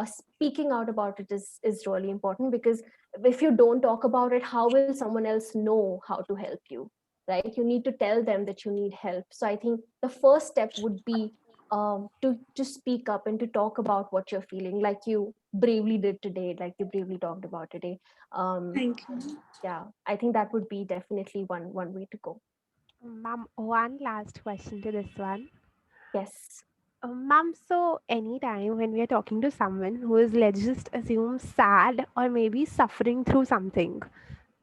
Speaking out about it is really important, because if you don't talk about it, how will someone else know how to help you, right? You need to tell them that you need help. So I think the first step would be to speak up and to talk about what you're feeling, like you bravely did today, like you bravely talked about today. Thank you. Yeah, I think that would be definitely one way to go. Ma'am, one last question to this one. Yes. Ma'am, so anytime when we are talking to someone who is, let's just assume, sad or maybe suffering through something,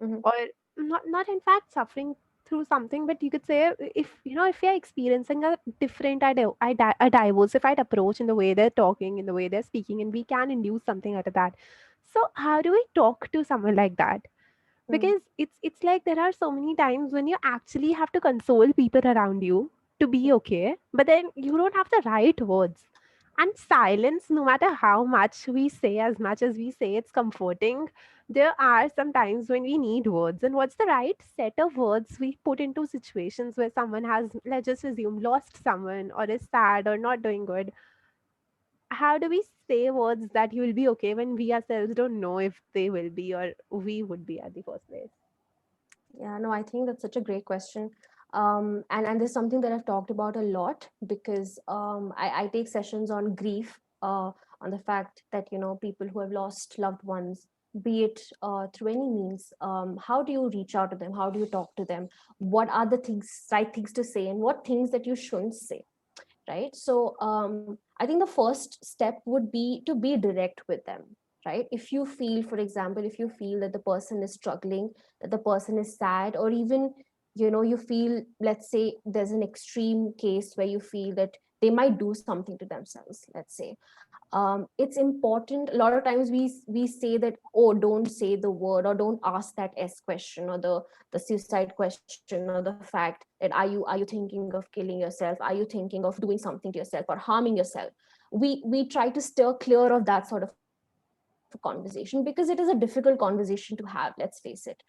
Mhm. or not in fact suffering through something, but you could say, if we are experiencing a different, a diversified approach in the way they're talking, in the way they're speaking, and we can induce something out of that. So how do we talk to someone like that? Mm. Because it's like there are so many times when you actually have to console people around you to be okay, but then you don't have the right words. And silence, no matter how much we say, as much as we say it's comforting, there are some times when we need words. And what's the right set of words we put into situations where someone has, let's just assume, lost someone or is sad or not doing good? How do we say words that you will be okay when we ourselves don't know if they will be or we would be at the first place? Yeah, no, I think that's such a great question. And there's something that I've talked about a lot, because I take sessions on grief, on the fact that, people who have lost loved ones, be it through any means, how do you reach out to them? How do you talk to them? What are the right things to say, and what things that you shouldn't say, right? So I think the first step would be to be direct with them, right? If you feel, for example, if you feel that the person is struggling, that the person is sad, or even you feel, let's say there's an extreme case where you feel that they might do something to themselves, let's say, it's important. A lot of times we say that, oh, don't say the word, or don't ask that S question, or the suicide question, or the fact that are you thinking of killing yourself, are you thinking of doing something to yourself or harming yourself. We try to steer clear of that sort of a conversation, because it is a difficult conversation to have, let's face it.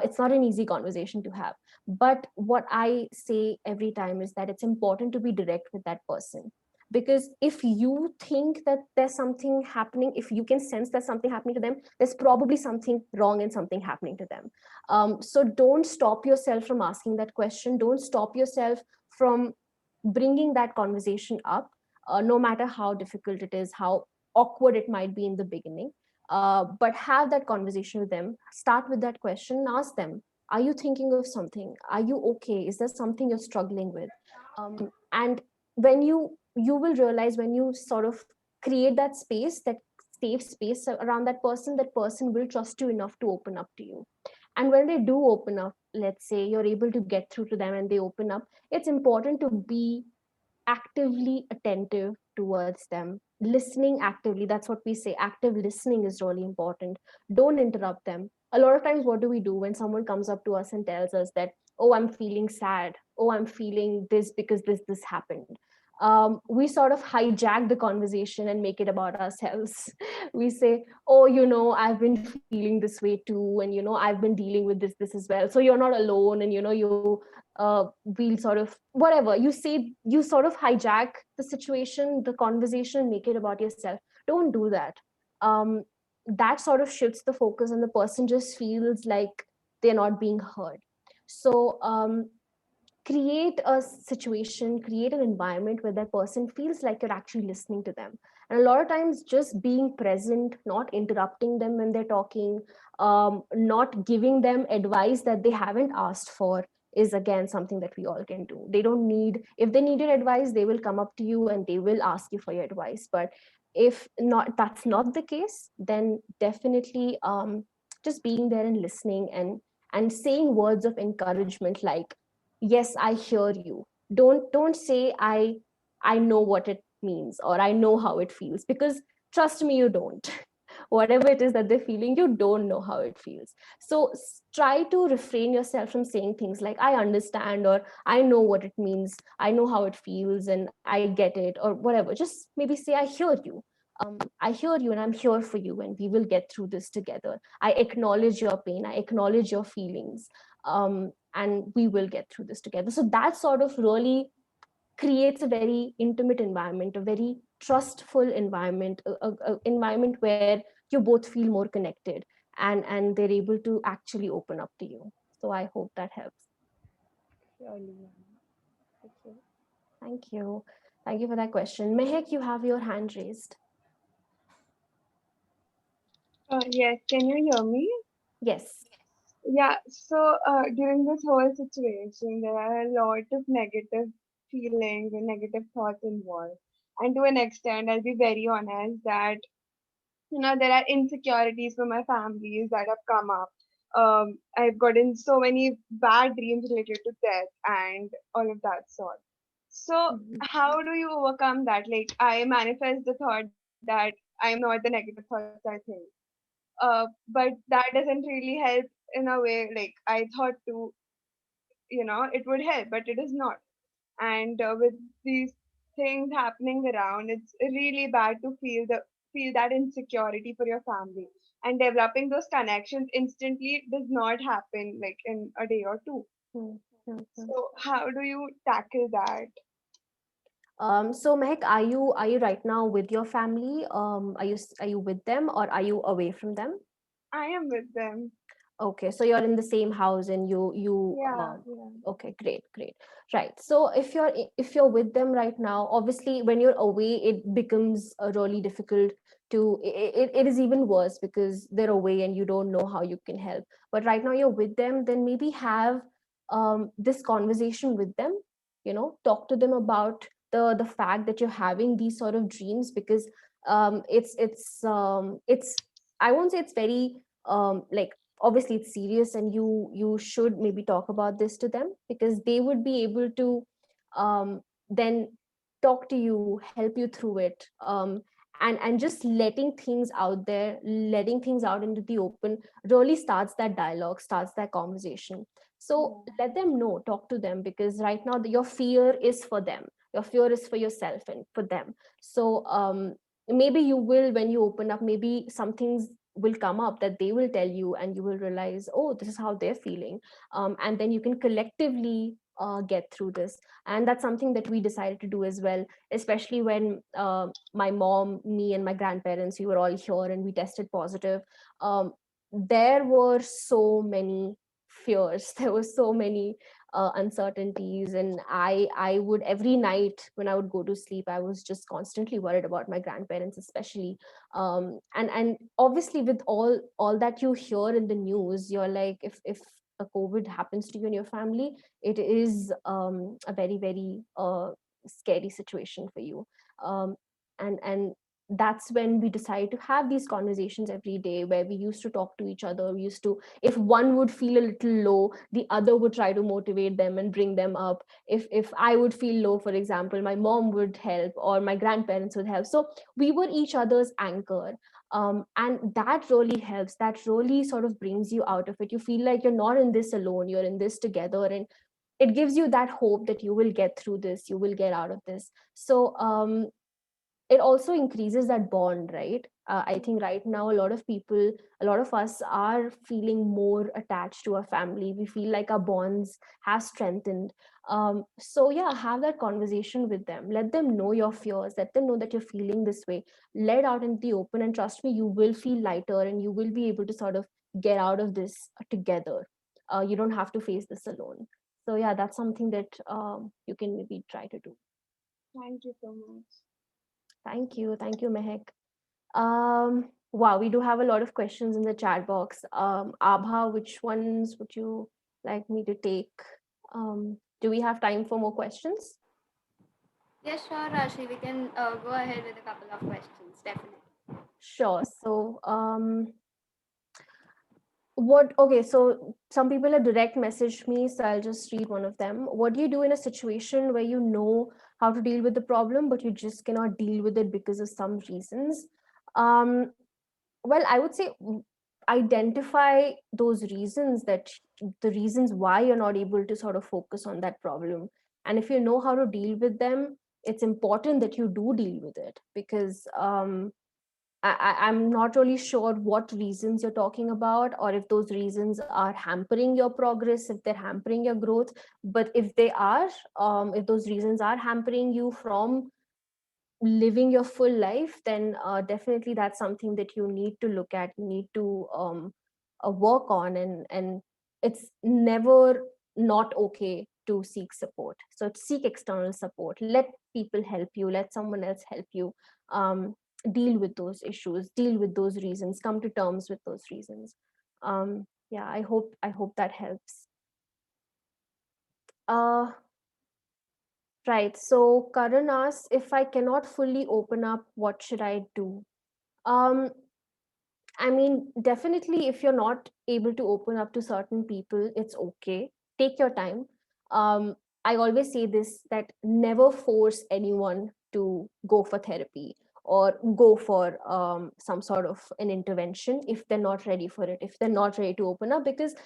It's not an easy conversation to have. But what I say every time is that it's important to be direct with that person, because if you think that there's something happening, if you can sense there's something happening to them, there's probably something wrong and something happening to them. So don't stop yourself from asking that question. Don't stop yourself from bringing that conversation up, no matter how difficult it is, how awkward it might be in the beginning. But have that conversation with them. Start with that question and ask them, are you thinking of something? Are you okay? Is there something you're struggling with? And when you you will realize when you sort of create that space, that safe space around that person will trust you enough to open up to you. And when they do open up, let's say you're able to get through to them and they open up, it's important to be actively attentive towards them, listening actively. That's what we say, active listening is really important. Don't interrupt them. A lot of times what do we do when someone comes up to us and tells us that, oh, I'm feeling sad, oh, I'm feeling this because this happened. We sort of hijack the conversation and make it about ourselves. We say, oh, I've been feeling this way too, and I've been dealing with this as well, so you're not alone, and we'll sort of whatever you say, you sort of hijack the situation, the conversation, make it about yourself. Don't do that. That sort of shifts the focus and the person just feels like they're not being heard. So create a situation, create an environment where that person feels like you're actually listening to them. And a lot of times just being present, not interrupting them when they're talking, not giving them advice that they haven't asked for, is again something that we all can do. They don't need, if they needed advice, they will come up to you and they will ask you for your advice. But if not, that's not the case, then definitely just being there and listening, and saying words of encouragement like, yes, I hear you. Don't say I know what it means or I know how it feels, because trust me, you don't. Whatever it is that they're feeling, you don't know how it feels. So try to refrain yourself from saying things like, I understand, or I know what it means, I know how it feels, and I get it, or whatever. Just maybe say, I hear you. I hear you and I'm here for you, and we will get through this together. I acknowledge your pain, I acknowledge your feelings, and we will get through this together. So that sort of really creates a very intimate environment, a very trustful environment, a environment where you both feel more connected, and they're able to actually open up to you. So I hope that helps. Thank you. Thank you for that question. Mehak, you have your hand raised. Yes, can you hear me? Yes. Yeah, so during this whole situation, there are a lot of negative feelings and negative thoughts involved. And to an extent, I'll be very honest that, there are insecurities from my families that have come up. I've gotten so many bad dreams related to death and all of that sort. So, how do you overcome that? Like, I manifest the thought that I am not the negative thoughts I think. But that doesn't really help in a way. Like, I thought to, it would help, but it is not. And with these things happening around, it's really bad to feel that insecurity for your family. And developing those connections instantly does not happen like in a day or two. So how do you tackle that? So Mehak, are you right now with your family? Are you with them, or are you away from them? I am with them. Okay, so you're in the same house, and Yeah. okay, great. Right. So if you're with them right now, obviously when you're away, it becomes really difficult to, it is even worse because they're away and you don't know how you can help. But right now you're with them, then maybe have this conversation with them, talk to them about the fact that you're having these sort of dreams, because it's I won't say it's very like, obviously it's serious, and you should maybe talk about this to them, because they would be able to then talk to you, help you through it, and just letting things out there, letting things out into the open, really starts that dialogue, starts that conversation. So let them know, talk to them, because right now your fear is for them, your fear is for yourself and for them. So maybe you will, when you open up, maybe some things will come up that they will tell you, and you will realize, oh, this is how they're feeling, and then you can collectively get through this. And that's something that we decided to do as well, especially when my mom, me, and my grandparents, we were all here and we tested positive. There were so many fears, there were so many uncertainties, and I would, every night when I would go to sleep, I was just constantly worried about my grandparents, especially. And obviously with all that you hear in the news, you're like, if a COVID happens to you and your family, it is a very very scary situation for you. And that's when we decide to have these conversations every day, where we used to talk to each other. We used to, if one would feel a little low, the other would try to motivate them and bring them up. If I would feel low, for example, my mom would help, or my grandparents would help. So we were each other's anchor. And that really helps. That really sort of brings you out of it. You feel like you're not in this alone, you're in this together. And it gives you that hope that you will get through this, you will get out of this. So it also increases that bond, right? I think right now, a lot of people, a lot of us are feeling more attached to our family. We feel like our bonds have strengthened. So yeah, have that conversation with them. Let them know your fears. Let them know that you're feeling this way. Let out in the open, and trust me, you will feel lighter, and you will be able to sort of get out of this together. You don't have to face this alone. So yeah, that's something that you can maybe try to do. Thank you so much. Thank you, Mehak. Wow, we do have a lot of questions in the chat box. Abha, which ones would you like me to take? Do we have time for more questions? Yes, sure, Rashi. We can go ahead with a couple of questions, definitely. Sure. So, so some people have direct messaged me, so I'll just read one of them. What do you do in a situation where you know how to deal with the problem, but you just cannot deal with it because of some reasons? Well, I would say identify those reasons, that the reasons why you're not able to sort of focus on that problem. And if you know how to deal with them, it's important that you do deal with it, because I'm not really sure what reasons you're talking about, or if those reasons are hampering your progress, if they're hampering your growth. But if they are, if those reasons are hampering you from living your full life, then definitely that's something that you need to look at, you need to work on. And it's never not okay to seek support. So seek external support, let people help you, let someone else help you deal with those issues, deal with those reasons, come to terms with those reasons. Yeah, I hope that helps. Right. So Karan asks, if I cannot fully open up, what should I do? Um, I mean, definitely, if you're not able to open up to certain people, it's okay. Take your time. I always say this, that never force anyone to go for therapy or go for some sort of an intervention if they're not ready for it, if they're not ready to open up. Because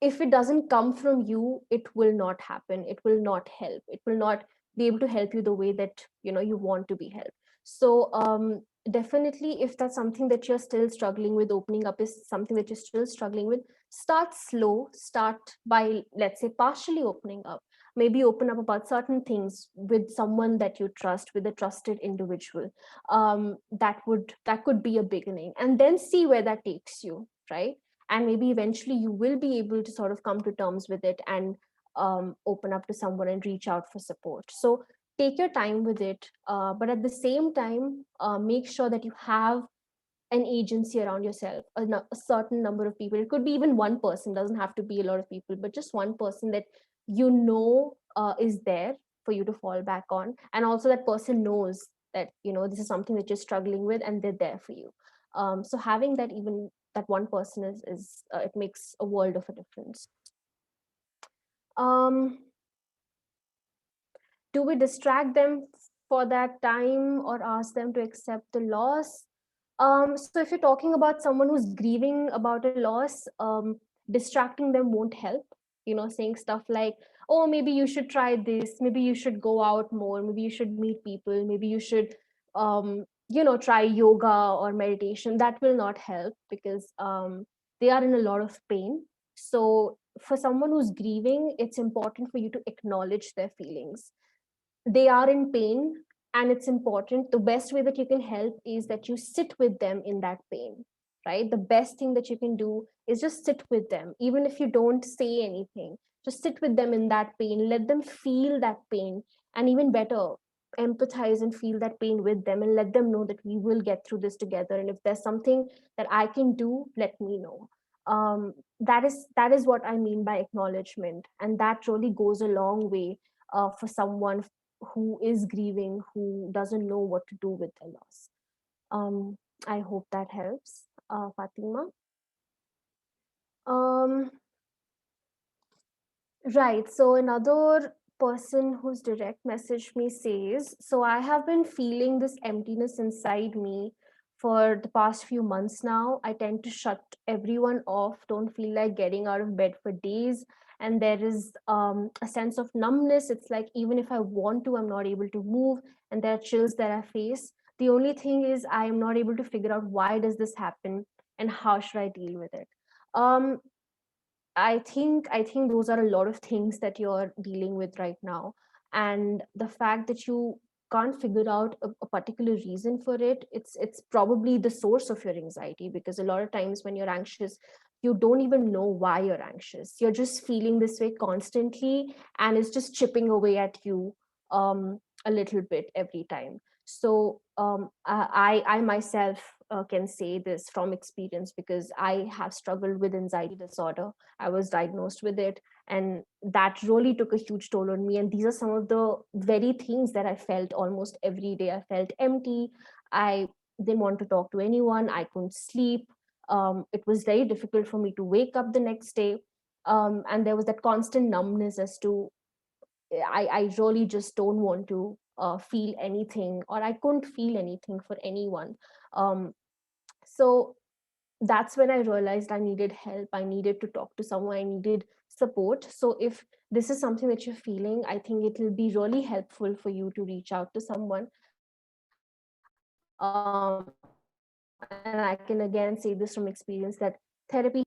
if it doesn't come from you, it will not happen, it will not help, it will not be able to help you the way that you want to be helped. So definitely, if that's something that you're still struggling with, opening up is something that you're still struggling with, start slow. Start by, let's say, partially opening up. Maybe open up about certain things with someone that you trust, with a trusted individual. That could be a beginning, and then see where that takes you, right? And maybe eventually you will be able to sort of come to terms with it, and open up to someone and reach out for support. So take your time with it, but at the same time, make sure that you have an agency around yourself, a certain number of people. It could be even one person, doesn't have to be a lot of people, but just one person that is there for you to fall back on. And also that person knows that this is something that you're struggling with, and they're there for you. So having that, even that one person, is it makes a world of a difference. um do we distract them for that time, or ask them to accept the loss? So if you're talking about someone who's grieving about a loss, distracting them won't help. Saying stuff like, oh, maybe you should try this, maybe you should go out more, maybe you should meet people, maybe you should try yoga or meditation, that will not help, because they are in a lot of pain. So for someone who's grieving, it's important for you to acknowledge their feelings. They are in pain, and it's important. The best way that you can help is that you sit with them in that pain, right? The best thing that you can do is just sit with them, even if you don't say anything. Just sit with them in that pain, let them feel that pain, and even better, empathize and feel that pain with them, and let them know that we will get through this together. And if there's something that I can do, let me know. That is what I mean by acknowledgement, and that really goes a long way for someone who is grieving, who doesn't know what to do with their loss. I hope that helps, Fatima. Right. So another person who's direct messaged me says, so I have been feeling this emptiness inside me for the past few months now. I tend to shut everyone off, don't feel like getting out of bed for days. And there is a sense of numbness. It's like even if I want to, I'm not able to move. And there are chills that I face. The only thing is I am not able to figure out why does this happen and how should I deal with it. Um, I think those are a lot of things that you're dealing with right now, and the fact that you can't figure out a particular reason for it, it's probably the source of your anxiety, because a lot of times when you're anxious, you don't even know why you're anxious. You're just feeling this way constantly, and it's just chipping away at you a little bit every time. So I myself can say this from experience, because I have struggled with anxiety disorder. I was diagnosed with it, and that really took a huge toll on me. And these are some of the very things that I felt almost every day. I felt empty. I didn't want to talk to anyone. I couldn't sleep. It was very difficult for me to wake up the next day. And there was that constant numbness as to I really just don't want to feel anything, or I couldn't feel anything for anyone. So that's when I realized I needed help. I needed to talk to someone. I needed support. So if this is something that you're feeling, I think it will be really helpful for you to reach out to someone. And I can again say this from experience that therapy,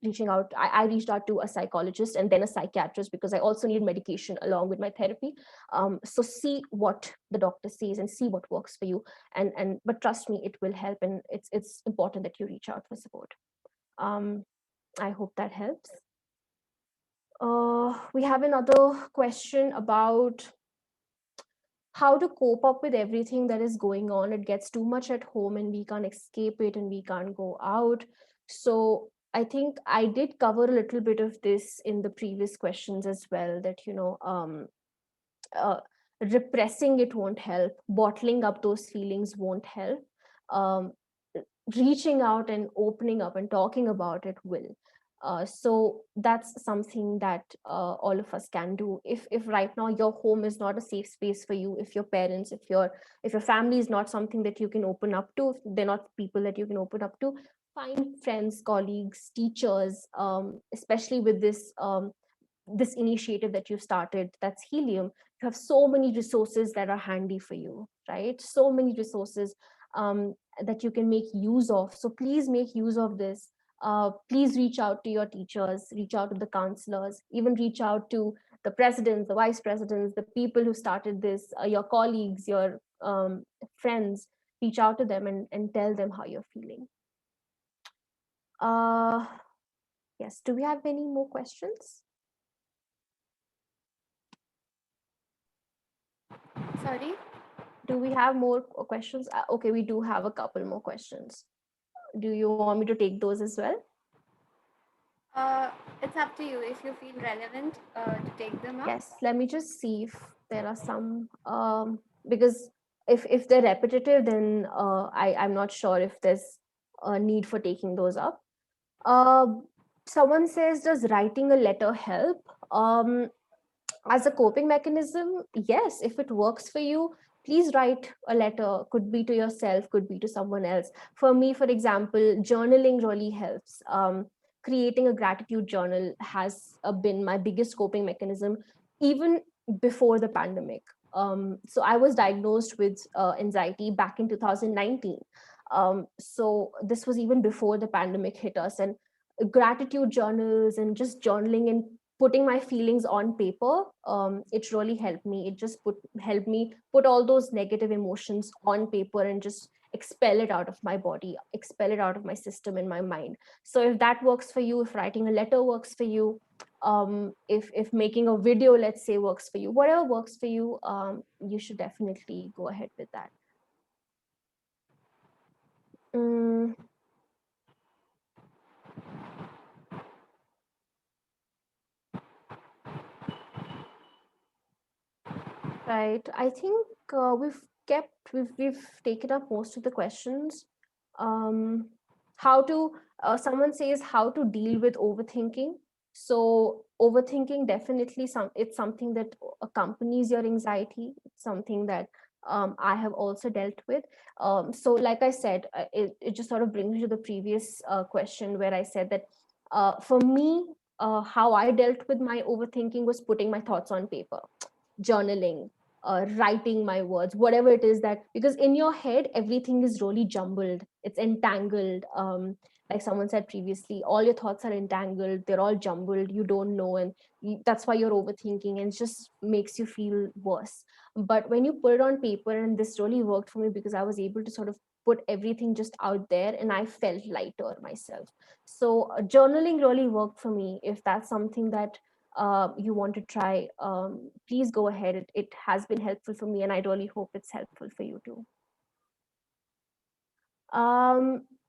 reaching out, I reached out to a psychologist and then a psychiatrist, because I also needed medication along with my therapy. So see what the doctor says and see what works for you. And but trust me, it will help, and it's important that you reach out for support. um, I hope that helps. We have another question about how to cope up with everything that is going on. It gets too much at home and we can't escape it and we can't go out. So I think I did cover a little bit of this in the previous questions as well, that, uh, repressing it won't help, bottling up those feelings won't help. Um, Reaching out and opening up and talking about it will. So that's something that all of us can do. If right now your home is not a safe space for you, if your parents, if your family is not something that you can open up to, if they're not people that you can open up to, find friends, colleagues, teachers, especially with this initiative that you started, that's Healium. You have so many resources that are handy for you, right? So many resources that you can make use of. So please make use of this. Please reach out to your teachers, reach out to the counselors, even reach out to the presidents, the vice presidents, the people who started this, your colleagues, your friends. Reach out to them and tell them how you're feeling. Yes, do we have any more questions? Sorry? Do we have more questions? Okay, we do have a couple more questions. Do you want me to take those as well? It's up to you if you feel relevant to take them up. Yes, let me just see if there are some, because if they're repetitive, then I'm not sure if there's a need for taking those up. Uh, Someone says, does writing a letter help? As a coping mechanism, yes, if it works for you, please write a letter. Could be to yourself, could be to someone else. For me, for example, journaling really helps. Creating a gratitude journal has been my biggest coping mechanism, even before the pandemic. So I was diagnosed with anxiety back in 2019. So this was even before the pandemic hit us, and gratitude journals and just journaling and putting my feelings on paper, it really helped me. It just helped me put all those negative emotions on paper and just expel it out of my body, expel it out of my system and my mind. So if that works for you, if writing a letter works for you, if making a video, let's say, works for you, whatever works for you, you should definitely go ahead with that. Right. I think we've taken up most of the questions. Um, how to Someone says how to deal with overthinking. So overthinking definitely it's something that accompanies your anxiety. It's something that I have also dealt with. So like I said, it just sort of brings me to the previous question where I said that for me, how I dealt with my overthinking was putting my thoughts on paper, journaling, writing my words, whatever it is, that because in your head everything is really jumbled, it's entangled. Like someone said previously, all your thoughts are entangled, they're all jumbled, you don't know, and that's why you're overthinking, and it just makes you feel worse. But when you put it on paper, and this really worked for me because I was able to sort of put everything just out there and I felt lighter myself. So journaling really worked for me. If that's something that you want to try, please go ahead. It has been helpful for me, and I really hope it's helpful for you too.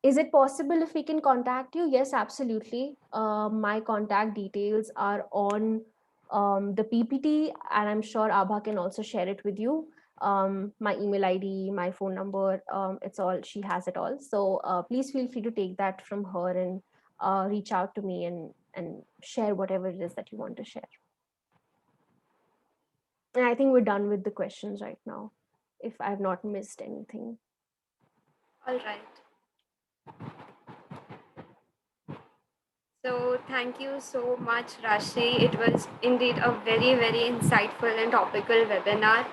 Is it possible if we can contact you? Yes, absolutely. My contact details are on the PPT, and I'm sure Abha can also share it with you. My email ID, my phone number, it's all, she has it all. So please feel free to take that from her and reach out to me and share whatever it is that you want to share. And I think we're done with the questions right now, if I've not missed anything. All right. So thank you so much, Raashi. It was indeed a very, very insightful and topical webinar.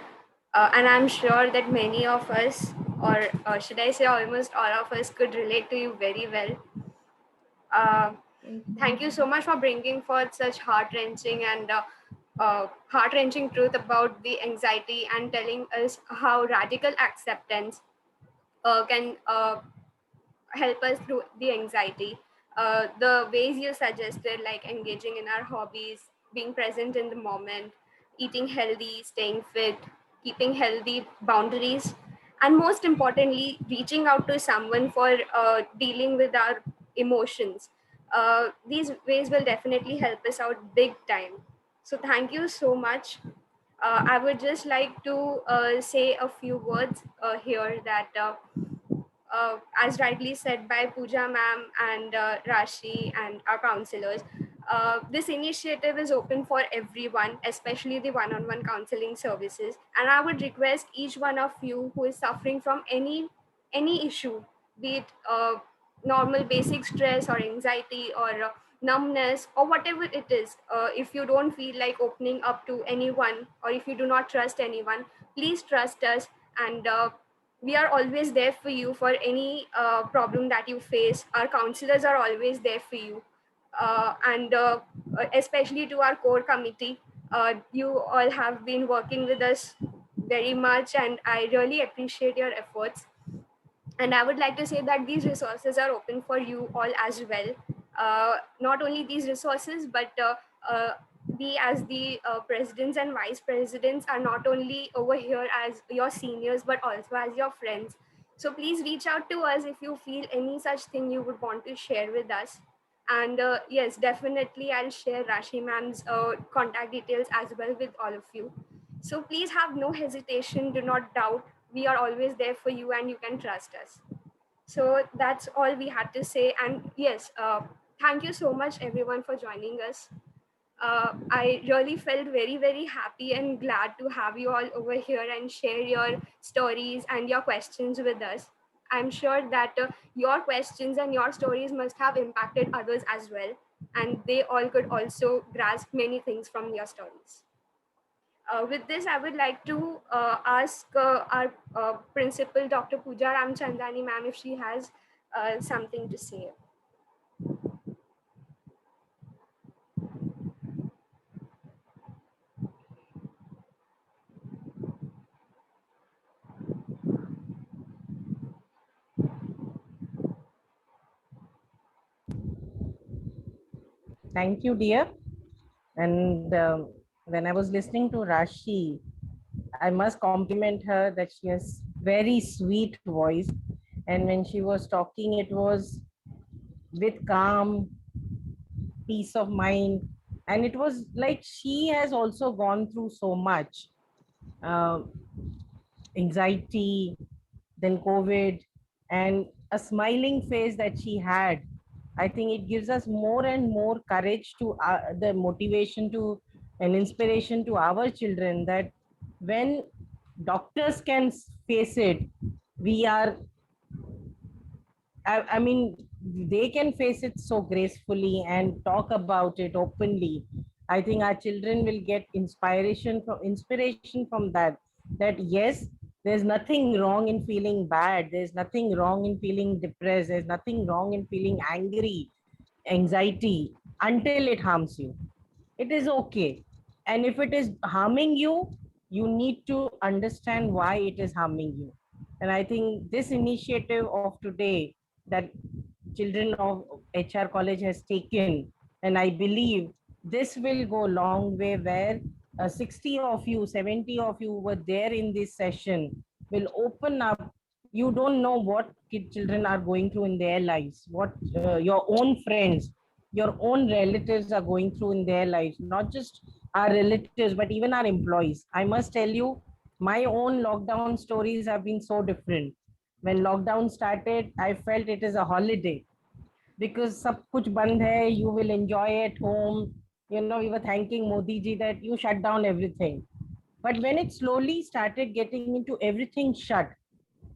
And I'm sure that many of us, or should I say almost all of us, could relate to you very well. Thank you so much for bringing forth such heart-wrenching and heart-wrenching truth about the anxiety, and telling us how radical acceptance can help us through the anxiety. The ways you suggested, like engaging in our hobbies, being present in the moment, eating healthy, staying fit, keeping healthy boundaries, and most importantly, reaching out to someone for dealing with our emotions. These ways will definitely help us out big time. So, thank you so much. I would just like to say a few words here that as rightly said by Pooja ma'am and Raashi and our counselors, this initiative is open for everyone, especially the one-on-one counseling services. And I would request each one of you who is suffering from any issue, be it normal basic stress or anxiety or numbness or whatever it is, if you don't feel like opening up to anyone, or if you do not trust anyone, please trust us. And we are always there for you for any problem that you face. Our counselors are always there for you. And especially to our core committee, you all have been working with us very much, and I really appreciate your efforts. And I would like to say that these resources are open for you all as well. Not only these resources, but we as the presidents and vice presidents are not only over here as your seniors, but also as your friends. So please reach out to us if you feel any such thing you would want to share with us. And yes, definitely I'll share Raashi ma'am's contact details as well with all of you. So please have no hesitation, do not doubt. We are always there for you and you can trust us. So that's all we had to say. And yes, thank you so much everyone for joining us. I really felt very, very happy and glad to have you all over here and share your stories and your questions with us. I'm sure that your questions and your stories must have impacted others as well, and they all could also grasp many things from your stories. With this, I would like to ask our principal, Dr. Pooja Ramchandani ma'am, if she has something to say. Thank you, dear. And when I was listening to Raashi, I must compliment her that she has very sweet voice. And when she was talking, it was with calm, peace of mind. And it was like she has also gone through so much. uh, anxiety, then COVID, and a smiling face that she had. I think it gives us more and more courage to the motivation to and inspiration to our children that when doctors can face it, we are I mean, they can face it so gracefully and talk about it openly. I think our children will get inspiration from that. That yes, there's nothing wrong in feeling bad. There's nothing wrong in feeling depressed. There's nothing wrong in feeling angry, anxiety until it harms you. It is okay. And if it is harming you, you need to understand why it is harming you. And I think this initiative of today that children of HR College has taken, and I believe this will go a long way where 60 of you, 70 of you were there in this session will open up. You don't know what children are going through in their lives, what your own friends, your own relatives are going through in their lives, not just our relatives, but even our employees. I must tell you, my own lockdown stories have been so different. When lockdown started, I felt it is a holiday because sab kuch band hai, you will enjoy at home. You know, we were thanking Modi ji that you shut down everything. But when it slowly started getting into everything shut,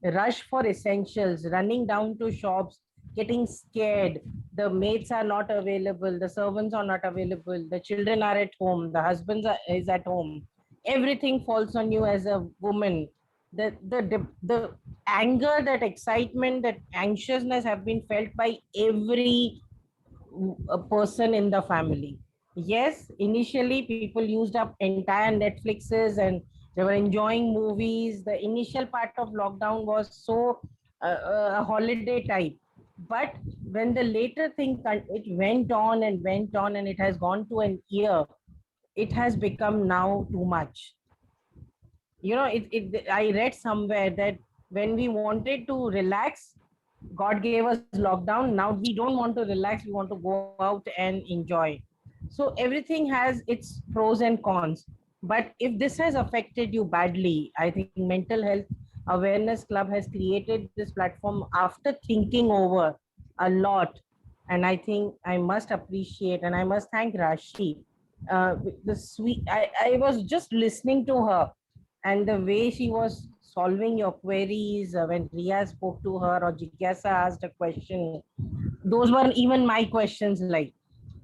rush for essentials, running down to shops, getting scared. The maids are not available, the servants are not available, the children are at home, the is at home. Everything falls on you as a woman. The anger, that excitement, that anxiousness have been felt by every a person in the family. Yes, initially people used up entire Netflixes and they were enjoying movies. The initial part of lockdown was so a holiday type. But when the later thing, it went on and went on and it has gone to an year, it has become now too much. You know, I read somewhere that when we wanted to relax, God gave us lockdown. Now we don't want to relax, we want to go out and enjoy. So everything has its pros and cons. But if this has affected you badly, I think Mental Health Awareness Club has created this platform after thinking over a lot. And I think I must appreciate and I must thank Rashi. The sweet, I was just listening to her and the way she was solving your queries when Ria spoke to her or Jigyasa asked a question, those were even my questions, like,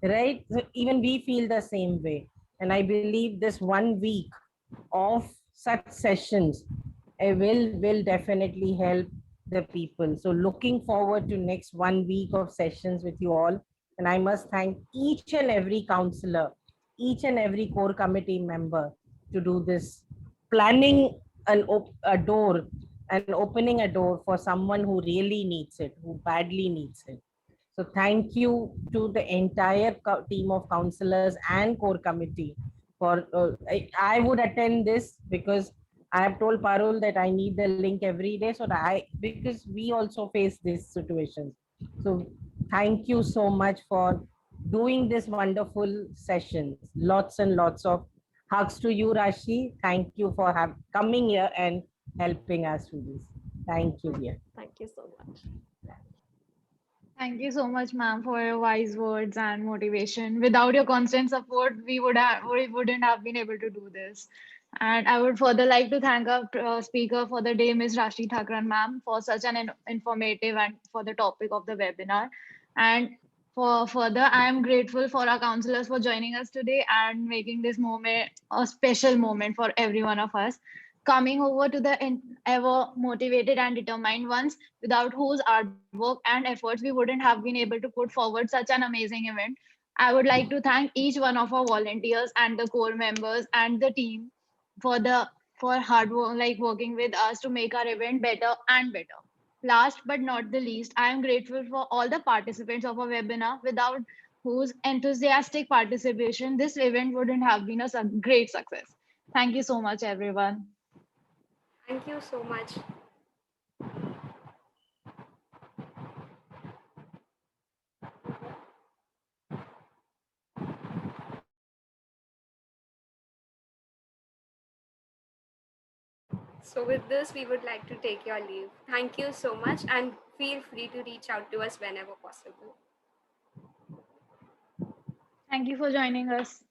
right? So even we feel the same way. And I believe this 1 week of such sessions will definitely help the people. So looking forward to next 1 week of sessions with you all. And I must thank each and every counselor, each and every core committee member to do this, planning a door and opening a door for someone who really needs it, who badly needs it. So thank you to the entire team of counselors and core committee for, I would attend this because I have told Parul that I need the link every day. So that because we also face these situations. So thank you so much for doing this wonderful sessions. Lots and lots of hugs to you, Rashi. Thank you for coming here and helping us with this. Thank you, dear. Thank you so much. Thank you so much, ma'am, for your wise words and motivation. Without your constant support, we wouldn't have been able to do this. And I would further like to thank our speaker for the day, Ms. Raashi Thakran, ma'am, for such an informative and for the topic of the webinar. And for further, I am grateful for our counselors for joining us today and making this moment a special moment for every one of us. Coming over to the ever motivated and determined ones, without whose artwork and efforts we wouldn't have been able to put forward such an amazing event. I would like to thank each one of our volunteers and the core members and the team for the for hard work, like working with us to make our event better and better. Last but not the least, I am grateful for all the participants of our webinar, without whose enthusiastic participation this event wouldn't have been a great success. Thank you so much, everyone. Thank you so much. So with this, we would like to take your leave. Thank you so much, and feel free to reach out to us whenever possible. Thank you for joining us.